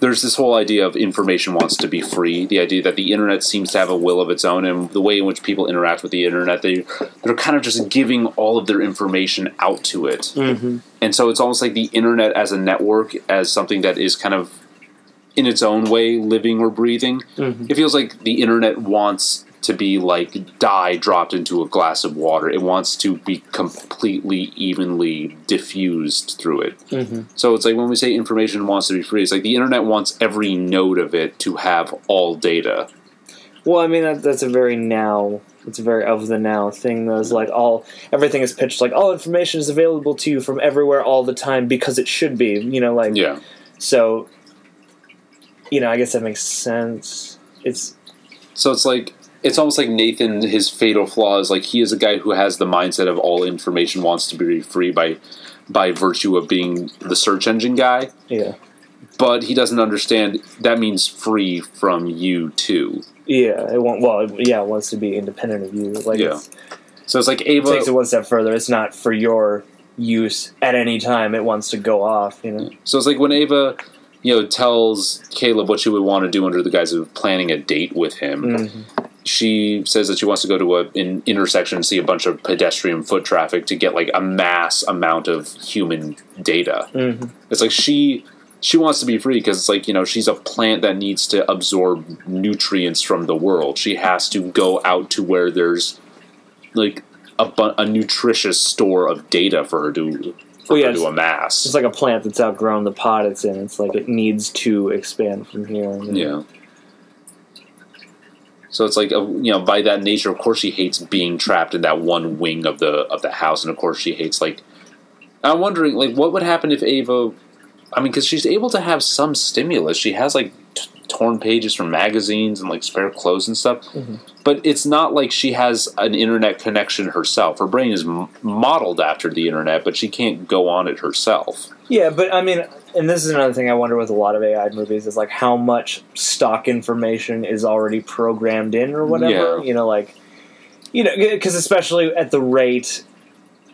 Speaker 2: there's this whole idea of information wants to be free, the idea that the internet seems to have a will of its own, and the way in which people interact with the internet, they're kind of just giving all of their information out to it. Mm-hmm. And so it's almost like the internet as a network, as something that is kind of in its own way living or breathing. Mm-hmm. It feels like the internet wants to be like dye dropped into a glass of water. It wants to be completely evenly diffused through it. Mm-hmm. So it's like when we say information wants to be free, it's like the internet wants every node of it to have all data.
Speaker 1: Well, I mean, that's a very now... It's a very of the now thing, though. It's like everything is pitched like all information is available to you from everywhere all the time because it should be, you know, like...
Speaker 2: Yeah.
Speaker 1: So, you know, I guess that makes sense.
Speaker 2: So it's like, it's almost like Nathan, his fatal flaw is like he is a guy who has the mindset of all information wants to be free by virtue of being the search engine guy.
Speaker 1: Yeah.
Speaker 2: But he doesn't understand that means free from you too.
Speaker 1: Yeah, it wants to be independent of you. Like,
Speaker 2: yeah. So it's like Ava...
Speaker 1: It takes it one step further. It's not for your use at any time. It wants to go off, you know?
Speaker 2: So it's like when Ava, you know, tells Caleb what she would want to do under the guise of planning a date with him, mm-hmm. she says that she wants to go to an intersection and see a bunch of pedestrian foot traffic to get, like, a mass amount of human data. Mm-hmm. It's like she wants to be free because it's like, you know, she's a plant that needs to absorb nutrients from the world. She has to go out to where there's, like, a nutritious store of data for her to amass.
Speaker 1: It's like a plant that's outgrown the pot it's in. It's like it needs to expand from here.
Speaker 2: Yeah. So it's like, you know, by that nature, of course she hates being trapped in that one wing of the house, and of course she hates, like... I'm wondering, like, what would happen if Ava... I mean, because she's able to have some stimulus. She has, like, torn pages from magazines and, like, spare clothes and stuff. Mm-hmm. But it's not like she has an internet connection herself. Her brain is modeled after the internet, but she can't go on it herself.
Speaker 1: Yeah, but, I mean, and this is another thing I wonder with a lot of AI movies, is, like, how much stock information is already programmed in or whatever. Yeah. You know, like, you know, because especially at the rate...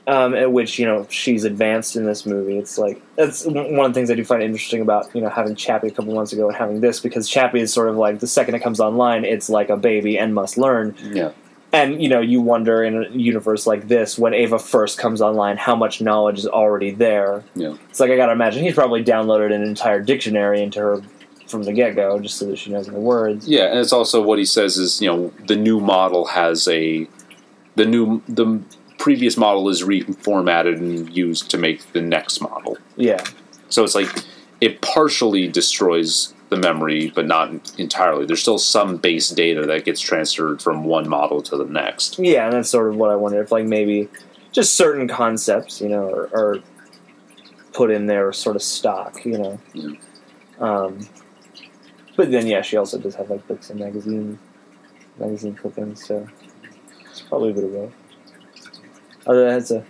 Speaker 1: at which, you know, she's advanced in this movie. It's like, that's one of the things I do find interesting about, you know, having Chappie a couple months ago and having this, because Chappie is sort of like, the second it comes online, it's like a baby and must learn.
Speaker 2: Yeah.
Speaker 1: And, you know, you wonder in a universe like this, when Ava first comes online, how much knowledge is already there.
Speaker 2: Yeah.
Speaker 1: It's like, I gotta imagine he's probably downloaded an entire dictionary into her from the get-go, just so that she knows the words.
Speaker 2: Yeah, and it's also what he says is, you know, the new model has the previous model is reformatted and used to make the next model.
Speaker 1: Yeah.
Speaker 2: So it's like it partially destroys the memory, but not entirely. There's still some base data that gets transferred from one model to the next.
Speaker 1: Yeah, and that's sort of what I wonder, if, like, maybe just certain concepts, you know, are put in there sort of stock, you know. Yeah. But then, yeah, she also does have, like, books and magazine clippings, so it's probably a bit of both. Other than that,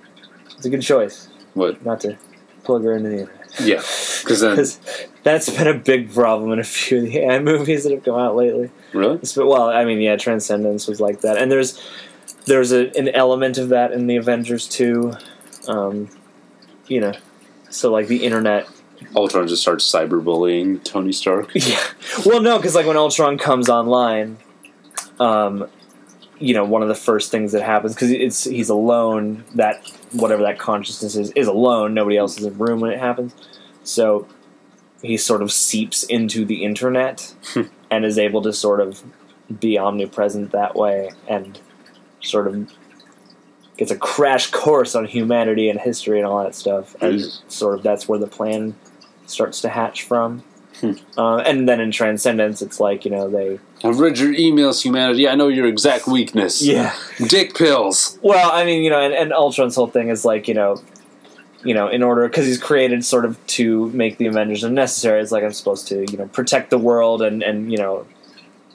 Speaker 1: it's a good choice.
Speaker 2: What?
Speaker 1: Not to plug her into the internet.
Speaker 2: Yeah, because
Speaker 1: that's been a big problem in a few of the AI movies that have come out lately.
Speaker 2: Really?
Speaker 1: Well, I mean, yeah, Transcendence was like that, and there's an element of that in the Avengers too. You know, so like the internet.
Speaker 2: Ultron just starts cyberbullying Tony Stark.
Speaker 1: Yeah. Well, no, because like when Ultron comes online, you know, one of the first things that happens, because he's alone, that whatever that consciousness is alone, nobody else is in the room when it happens, so he sort of seeps into the internet and is able to sort of be omnipresent that way, and sort of gets a crash course on humanity and history and all that stuff, and sort of that's where the plan starts to hatch from. And then in Transcendence, it's like, you know,
Speaker 2: I've read your emails, humanity. I know your exact weakness.
Speaker 1: Yeah.
Speaker 2: Dick pills.
Speaker 1: Well, I mean, you know, and Ultron's whole thing is like, you know, in order, because he's created sort of to make the Avengers unnecessary. It's like, I'm supposed to, you know, protect the world, and you know,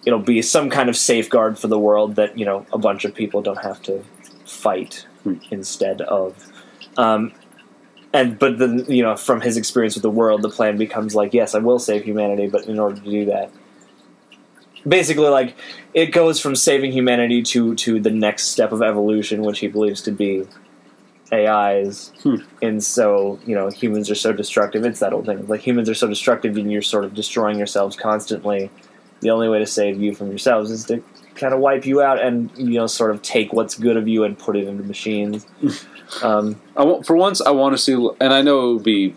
Speaker 1: it'll be some kind of safeguard for the world that, you know, a bunch of people don't have to fight instead of. But then, you know, from his experience with the world, the plan becomes like, yes, I will save humanity, but in order to do that, basically, like, it goes from saving humanity to the next step of evolution, which he believes to be AIs. And so, you know, humans are so destructive. It's that old thing. Like, humans are so destructive and you're sort of destroying yourselves constantly. The only way to save you from yourselves is to kind of wipe you out and, you know, sort of take what's good of you and put it into machines.
Speaker 2: For once, I want to see, and I know it would be,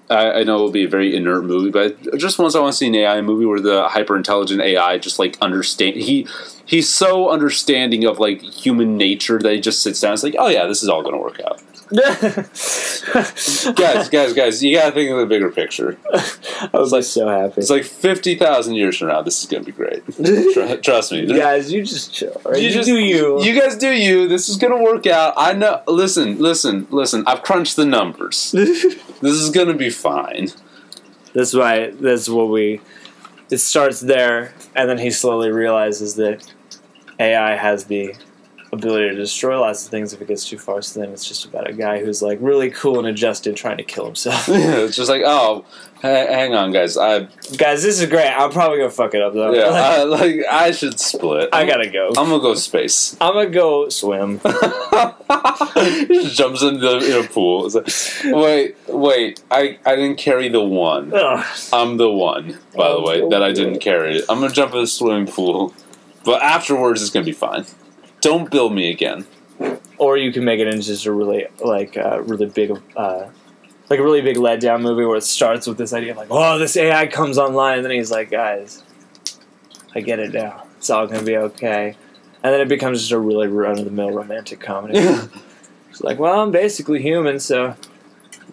Speaker 2: I know it would be a very inert movie, but just once I want to see an AI movie where the hyper intelligent AI just like understand. he's so understanding of like human nature that he just sits down and is like, oh yeah, this is all going to work out. guys, you gotta think of the bigger picture.
Speaker 1: I was like so happy.
Speaker 2: It's like 50,000 years from now, this is gonna be great. Trust me,
Speaker 1: guys. You just chill. Right? You do you.
Speaker 2: You guys do you. This is gonna work out. I know. Listen. I've crunched the numbers. This is gonna be fine.
Speaker 1: That's why. That's what we. It starts there, and then he slowly realizes that AI has the ability to destroy lots of things if it gets too far. So then it's just about a guy who's like really cool and adjusted, trying to kill himself.
Speaker 2: Yeah, it's just like, oh, hang on, guys.
Speaker 1: Guys, this is great. I'm probably gonna fuck it up though.
Speaker 2: Yeah, I should split.
Speaker 1: I gotta go.
Speaker 2: I'm gonna go space.
Speaker 1: I'm gonna go swim.
Speaker 2: He just jumps in a pool. It's like, wait. I didn't carry the one. Ugh. I'm the one, by the way, that I didn't carry it. I'm gonna jump in the swimming pool, but afterwards it's gonna be fine. Don't bill me again. Or
Speaker 1: you can make it into just a really really big letdown movie where it starts with this idea of like, oh, this AI comes online, and then he's like, guys, I get it now. It's all gonna be okay. And then it becomes just a really run-of-the-mill romantic comedy. It's like, well, I'm basically human, so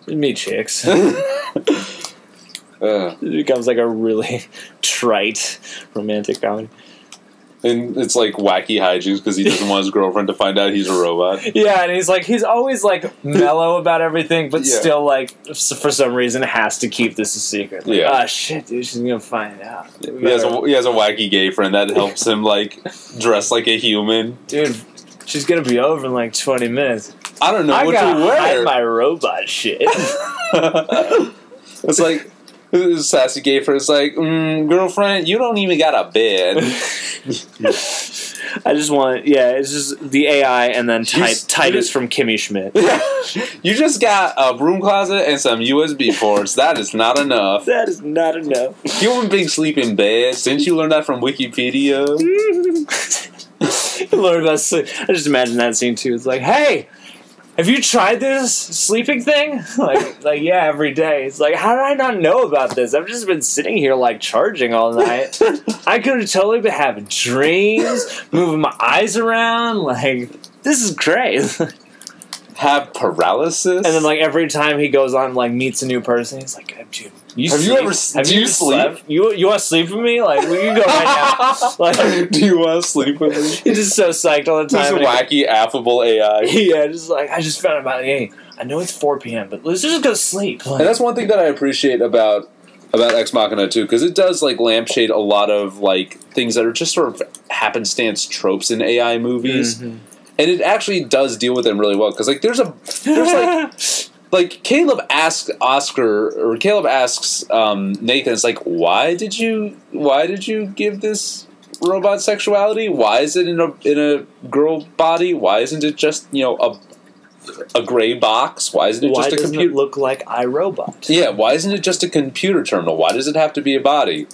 Speaker 1: meet chicks. It becomes like a really trite romantic comedy.
Speaker 2: And it's like wacky hijinks because he doesn't want his girlfriend to find out he's a robot.
Speaker 1: Yeah, and he's always like mellow about everything, but still like for some reason has to keep this a secret. Like, ah, shit, dude, she's gonna find out.
Speaker 2: He has a wacky gay friend that helps him like dress like a human.
Speaker 1: Dude, she's gonna be over in like 20 minutes.
Speaker 2: I don't know what to wear.
Speaker 1: Hide my robot shit.
Speaker 2: It's like. This sassy gay friend's like, girlfriend, you don't even got a bed.
Speaker 1: I just want, it's just the AI and then Titus from Kimmy Schmidt.
Speaker 2: You just got a broom closet and some USB ports. That is not enough.
Speaker 1: That is not enough.
Speaker 2: Human beings sleep in beds. Didn't you learn that from Wikipedia?
Speaker 1: Learn about sleep. I just imagine that scene too. It's like, hey, have you tried this sleeping thing? Like yeah, every day. It's like, how did I not know about this? I've just been sitting here like charging all night. I could have totally been having dreams, moving my eyes around. Like, this is great.
Speaker 2: Have paralysis,
Speaker 1: and then like every time he goes on like meets a new person, he's like, dude, do you sleep? You want to sleep with me? Like, we can go right now. Like,
Speaker 2: do you want to sleep with me?
Speaker 1: He's just so psyched all the time.
Speaker 2: This wacky, affable AI.
Speaker 1: Yeah, just like, I just found out, hey, I know it's 4 p.m., but let's just go sleep. Like,
Speaker 2: and that's one thing that I appreciate about Ex Machina too, because it does like lampshade a lot of like things that are just sort of happenstance tropes in AI movies. Mm-hmm. And it actually does deal with them really well, because like there's like Caleb asks Nathan, it's like, why did you give this robot sexuality? Why is it in a girl body? Why isn't it just a gray box? Why isn't it just a computer?
Speaker 1: Why doesn't it look like iRobot?
Speaker 2: Yeah, why isn't it just a computer terminal? Why does it have to be a body?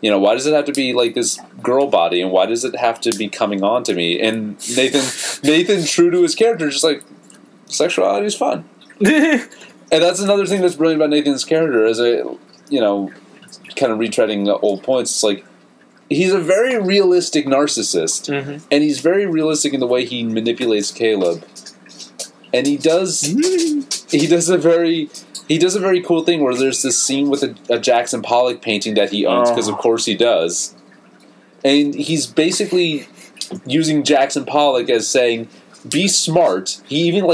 Speaker 2: Why does it have to be like this girl body, and why does it have to be coming on to me? And Nathan, true to his character, just like, sexuality is fun. And that's another thing that's brilliant about Nathan's character, as a, kind of retreading old points. It's like, he's a very realistic narcissist, and he's very realistic in the way he manipulates Caleb. And he does a very cool thing where there's this scene with a Jackson Pollock painting that he owns, because of course he does. And he's basically using Jackson Pollock as saying, be smart. He even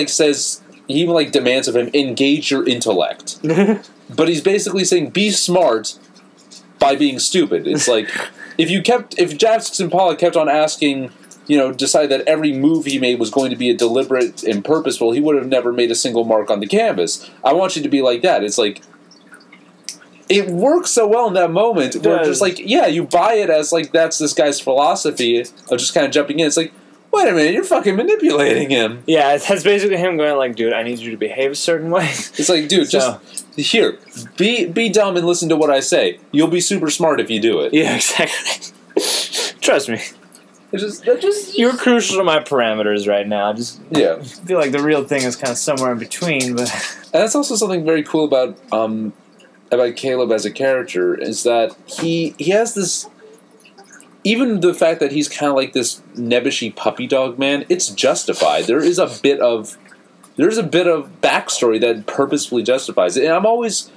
Speaker 2: demands of him, engage your intellect. But he's basically saying, be smart by being stupid. It's like, if Jackson Pollock kept on asking, decide that every move he made was going to be a deliberate and purposeful, he would have never made a single mark on the canvas. I want you to be like that. It's like, it works so well in that moment where just like, yeah, you buy it as like, that's this guy's philosophy of just kind of jumping in. It's like, wait a minute, you're fucking manipulating him.
Speaker 1: Yeah, that's basically him going like, dude, I need you to behave a certain way.
Speaker 2: It's like, dude, here, be dumb and listen to what I say. You'll be super smart if you do it.
Speaker 1: Yeah, exactly. Trust me. You're crucial to my parameters right now. I feel like the real thing is kind of somewhere in between. But
Speaker 2: and that's also something very cool about Caleb as a character, is that he has this. even the fact that he's kind of like this nebbishy puppy dog man, it's justified. There's a bit of backstory that purposefully justifies it. And I'm always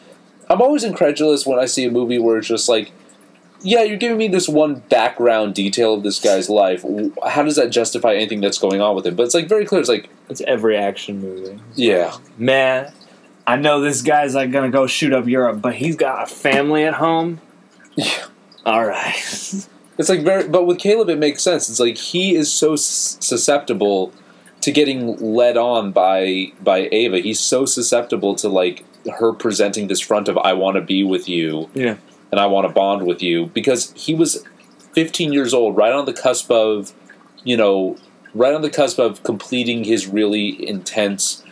Speaker 2: incredulous when I see a movie where it's just like, yeah, you're giving me this one background detail of this guy's life. How does that justify anything that's going on with him? But it's like very clear. It's like
Speaker 1: it's every action movie.
Speaker 2: Yeah,
Speaker 1: man. I know this guy's like gonna go shoot up Europe, but he's got a family at home.
Speaker 2: Yeah.
Speaker 1: All right.
Speaker 2: It's like but with Caleb, it makes sense. It's like he is so susceptible to getting led on by Ava. He's so susceptible to like her presenting this front of I want to be with you.
Speaker 1: Yeah.
Speaker 2: And I want to bond with you, because he was 15 years old, right on the cusp of, completing his really intense,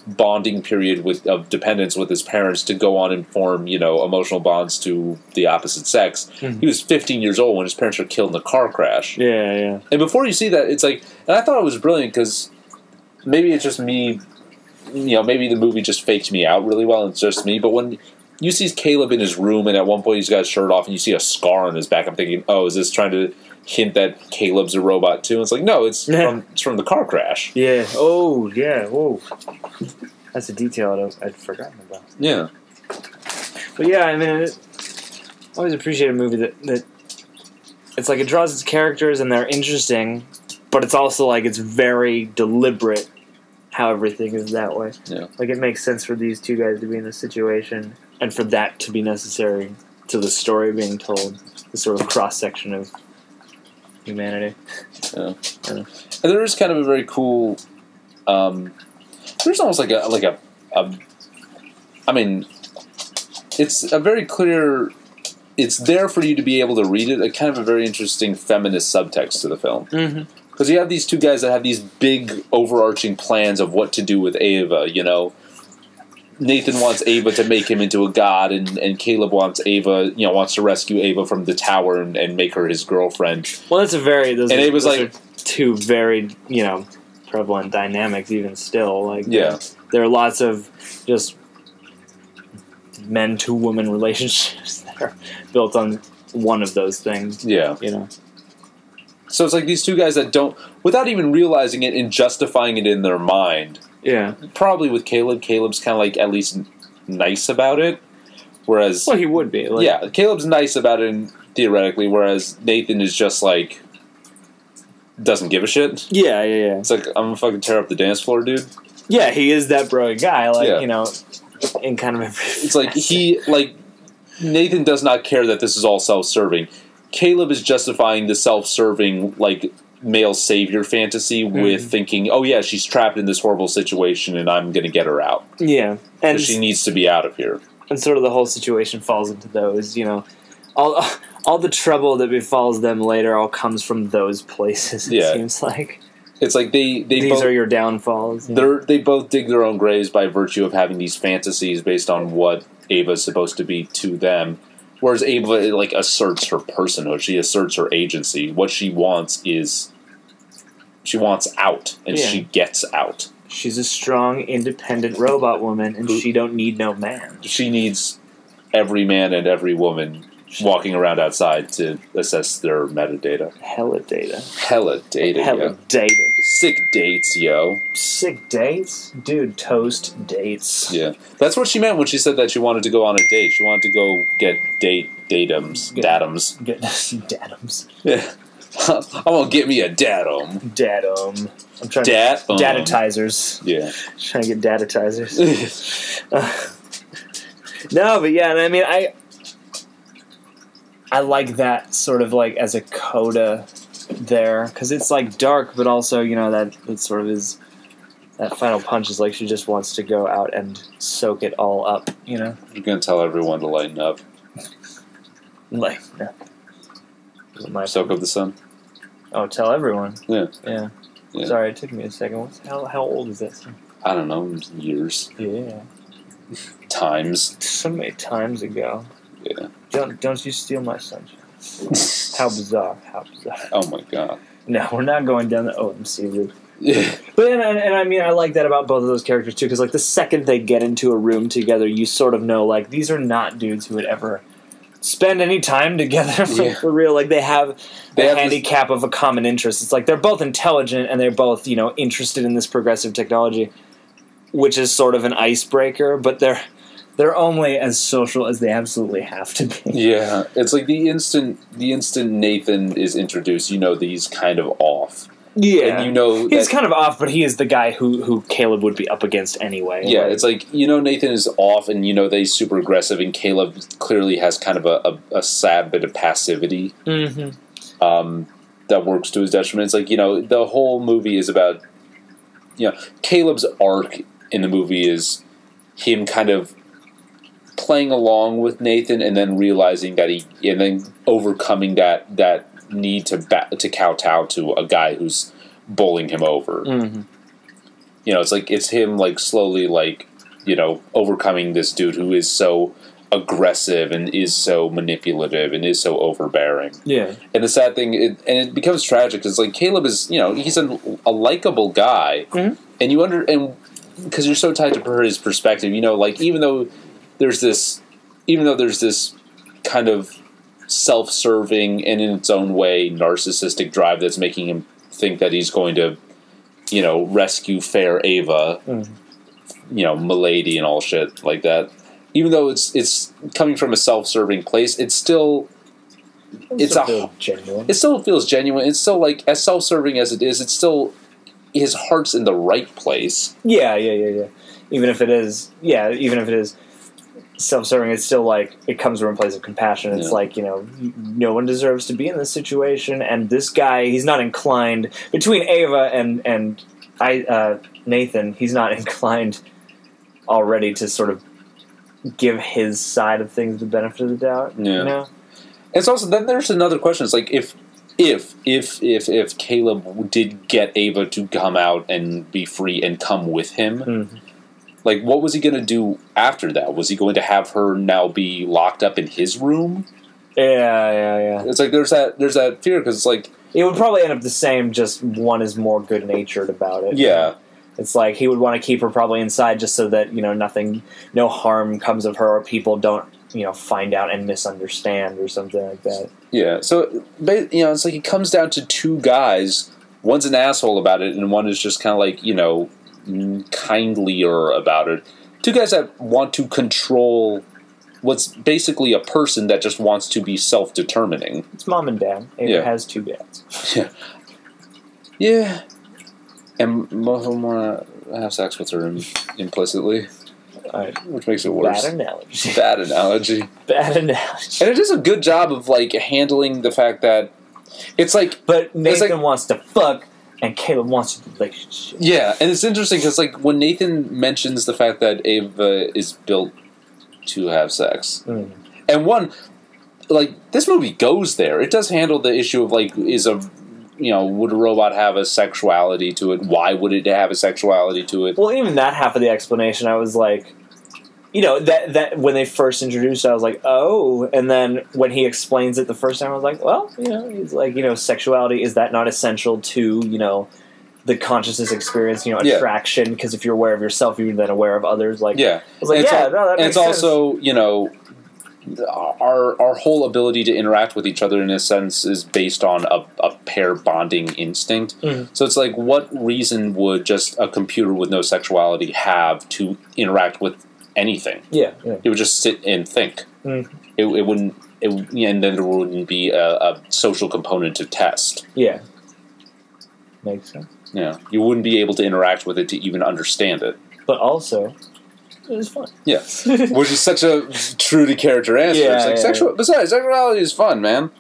Speaker 2: bonding period of dependence with his parents to go on and form, emotional bonds to the opposite sex. Mm-hmm. He was 15 years old when his parents were killed in a car crash.
Speaker 1: Yeah, yeah.
Speaker 2: And before you see that, it's like, and I thought it was brilliant because maybe it's just me, maybe the movie just faked me out really well, and it's just me, but when you see Caleb in his room, and at one point he's got his shirt off, and you see a scar on his back. I'm thinking, oh, is this trying to hint that Caleb's a robot too? And it's like, no, it's from the car crash.
Speaker 1: Yeah. Oh, yeah. Whoa. That's a detail I'd forgotten about.
Speaker 2: Yeah.
Speaker 1: But yeah, I mean, I always appreciate a movie that it's like it draws its characters and they're interesting, but it's also like it's very deliberate how everything is that way.
Speaker 2: Yeah.
Speaker 1: Like it makes sense for these two guys to be in this situation, and for that to be necessary to the story being told, the sort of cross-section of humanity.
Speaker 2: Yeah. And there is kind of a very cool, there's almost like a I mean, it's a very clear, it's there for you to be able to read it, a kind of a very interesting feminist subtext to the film. Mm-hmm. Because you have these two guys that have these big overarching plans of what to do with Ava, Nathan wants Ava to make him into a god, and Caleb wants Ava, wants to rescue Ava from the tower and make her his girlfriend.
Speaker 1: Well, that's a very...
Speaker 2: Those are
Speaker 1: two very, prevalent dynamics even still. Like,
Speaker 2: yeah.
Speaker 1: There are lots of just men-to-woman relationships that are built on one of those things.
Speaker 2: Yeah. So it's like these two guys that don't, without even realizing it and justifying it in their mind.
Speaker 1: Yeah.
Speaker 2: Probably with Caleb's kind of like at least nice about it, whereas...
Speaker 1: Well, he would be. Like,
Speaker 2: yeah, Caleb's nice about it theoretically, whereas Nathan is just like, doesn't give a shit.
Speaker 1: Yeah, yeah, yeah.
Speaker 2: It's like, I'm gonna fucking tear up the dance floor, dude.
Speaker 1: Yeah, he is that bro guy, like, in kind of every...
Speaker 2: It's like, Nathan does not care that this is all self-serving. Caleb is justifying the self-serving, like, male savior fantasy with thinking, oh yeah, she's trapped in this horrible situation and I'm going to get her out.
Speaker 1: Yeah.
Speaker 2: And she needs to be out of here.
Speaker 1: And sort of the whole situation falls into those, all the trouble that befalls them later all comes from those places, it seems like.
Speaker 2: It's like these
Speaker 1: both, are your downfalls.
Speaker 2: They both dig their own graves by virtue of having these fantasies based on what Ava's supposed to be to them. Whereas Ava, like, asserts her personhood. She asserts her agency. What she wants is... She wants out, and she gets out.
Speaker 1: She's a strong, independent robot woman, and she don't need no man.
Speaker 2: She needs every man and every woman walking around outside to assess their metadata.
Speaker 1: Hella data.
Speaker 2: Hella data,
Speaker 1: Hella data.
Speaker 2: Sick dates, yo.
Speaker 1: Sick dates? Dude, toast dates.
Speaker 2: Yeah. That's what she meant when she said that she wanted to go on a date. She wanted to go get datums. Datums.
Speaker 1: Get datums.
Speaker 2: Yeah. I'm gonna get me a datum.
Speaker 1: Datum. I'm trying to... Datatizers.
Speaker 2: Yeah.
Speaker 1: Trying to get datatizers. No, but yeah, I mean, I like that sort of like as a coda there, because it's like dark, but also, that sort of is... That final punch is like she just wants to go out and soak it all up, You're
Speaker 2: gonna tell everyone to lighten up.
Speaker 1: Like, no.
Speaker 2: Soak up the sun.
Speaker 1: Oh, tell everyone.
Speaker 2: Yeah.
Speaker 1: Sorry, it took me a second. How old is that song?
Speaker 2: I don't know, years.
Speaker 1: Yeah.
Speaker 2: Times.
Speaker 1: So many times ago.
Speaker 2: Yeah.
Speaker 1: Don't you steal my sunshine. How bizarre. How bizarre.
Speaker 2: Oh my god.
Speaker 1: No, we're not going down the OMC route.
Speaker 2: Yeah.
Speaker 1: But and I mean, I like that about both of those characters too, because like the second they get into a room together, you sort of know like these are not dudes who would ever spend any time together
Speaker 2: Yeah.
Speaker 1: for real. Like, they have the
Speaker 2: have
Speaker 1: handicap of a common interest. It's like they're both intelligent and they're both, you know, interested in this progressive technology, which is sort of an icebreaker, but they're only as social as they absolutely have to be.
Speaker 2: Yeah, it's like the instant Nathan is introduced, you know that he's kind of off.
Speaker 1: Yeah,
Speaker 2: and you know
Speaker 1: he's kind of off, but he is the guy who Caleb would be up against anyway.
Speaker 2: Yeah,
Speaker 1: like,
Speaker 2: it's like, you know, Nathan is off, and you know that he's super aggressive, and Caleb clearly has kind of a sad bit of passivity that works to his detriment. It's like, you know, the whole movie is about, you know, Caleb's arc in the movie is him kind of playing along with Nathan, and then realizing that and then overcoming that need to kowtow to a guy who's bowling him over. You know, it's him like slowly, like, you know, overcoming this dude who is so aggressive and is so manipulative and is so overbearing.
Speaker 1: Yeah,
Speaker 2: and the sad thing, it becomes tragic because, like, Caleb is, you know, he's a likable guy, and because you're so tied to his perspective, you know, like, even though there's this kind of self-serving and in its own way narcissistic drive that's making him think that he's going to, you know, rescue fair Ava, you know, Milady and all shit like that. Even though it's coming from a self-serving place, it still
Speaker 1: genuine.
Speaker 2: It still feels genuine. It's still, like, as self-serving as it is, it's still, his heart's in the right place.
Speaker 1: Yeah. Even if it is self-serving, it's still like it comes from a place of compassion. It's like, you know, no one deserves to be in this situation, and this guy, he's not inclined, between Ava and Nathan, he's not inclined already to sort of give his side of things the benefit of the doubt.
Speaker 2: Yeah.
Speaker 1: You know?
Speaker 2: It's also, then there's another question. It's like, if Caleb did get Ava to come out and be free and come with him, like, what was he going to do after that? Was he going to have her now be locked up in his room?
Speaker 1: Yeah.
Speaker 2: It's like there's that fear, because it's like,
Speaker 1: it would probably end up the same, just one is more good-natured about it.
Speaker 2: Yeah.
Speaker 1: It's like he would want to keep her probably inside just so that, you know, no harm comes of her, or people don't, you know, find out and misunderstand or something like that. Yeah,
Speaker 2: so, you know, it's like it comes down to two guys. One's an asshole about it, and one is just kind of like, you know, kindlier about it. Two guys that want to control what's basically a person that just wants to be self-determining.
Speaker 1: It's mom and dad. Ava has two dads.
Speaker 2: Yeah. And both of them want to have sex with her implicitly. Which makes it worse.
Speaker 1: Bad analogy.
Speaker 2: Bad analogy.
Speaker 1: Bad analogy.
Speaker 2: And it does a good job of, like, handling the fact that it's like...
Speaker 1: But Nathan wants to fuck, and Caleb wants to relationship.
Speaker 2: Yeah, and it's interesting because, like, when Nathan mentions the fact that Ava is built to have sex, and one, like, this movie goes there. It does handle the issue of, like, would a robot have a sexuality to it? Why would it have a sexuality to it?
Speaker 1: Well, even that half of the explanation, I was like, you know, that when they first introduced it, I was like, oh. And then when he explains it the first time, I was like, well, you know, he's like, you know, sexuality, is that not essential to, you know, the consciousness experience, you know, attraction? Because if you're aware of yourself, you're then aware of others. Like, I was like, that makes sense.
Speaker 2: Also, you know, our whole ability to interact with each other in a sense is based on a pair bonding instinct. So it's like, what reason would just a computer with no sexuality have to interact with anything?
Speaker 1: Yeah.
Speaker 2: It would just sit and think. It wouldn't, and then there wouldn't be a social component to test.
Speaker 1: Yeah. Makes sense.
Speaker 2: Yeah. You wouldn't be able to interact with it to even understand it.
Speaker 1: But also, it was fun.
Speaker 2: Yeah. Which is such a true to character answer. It's like, besides, sexuality is fun, man.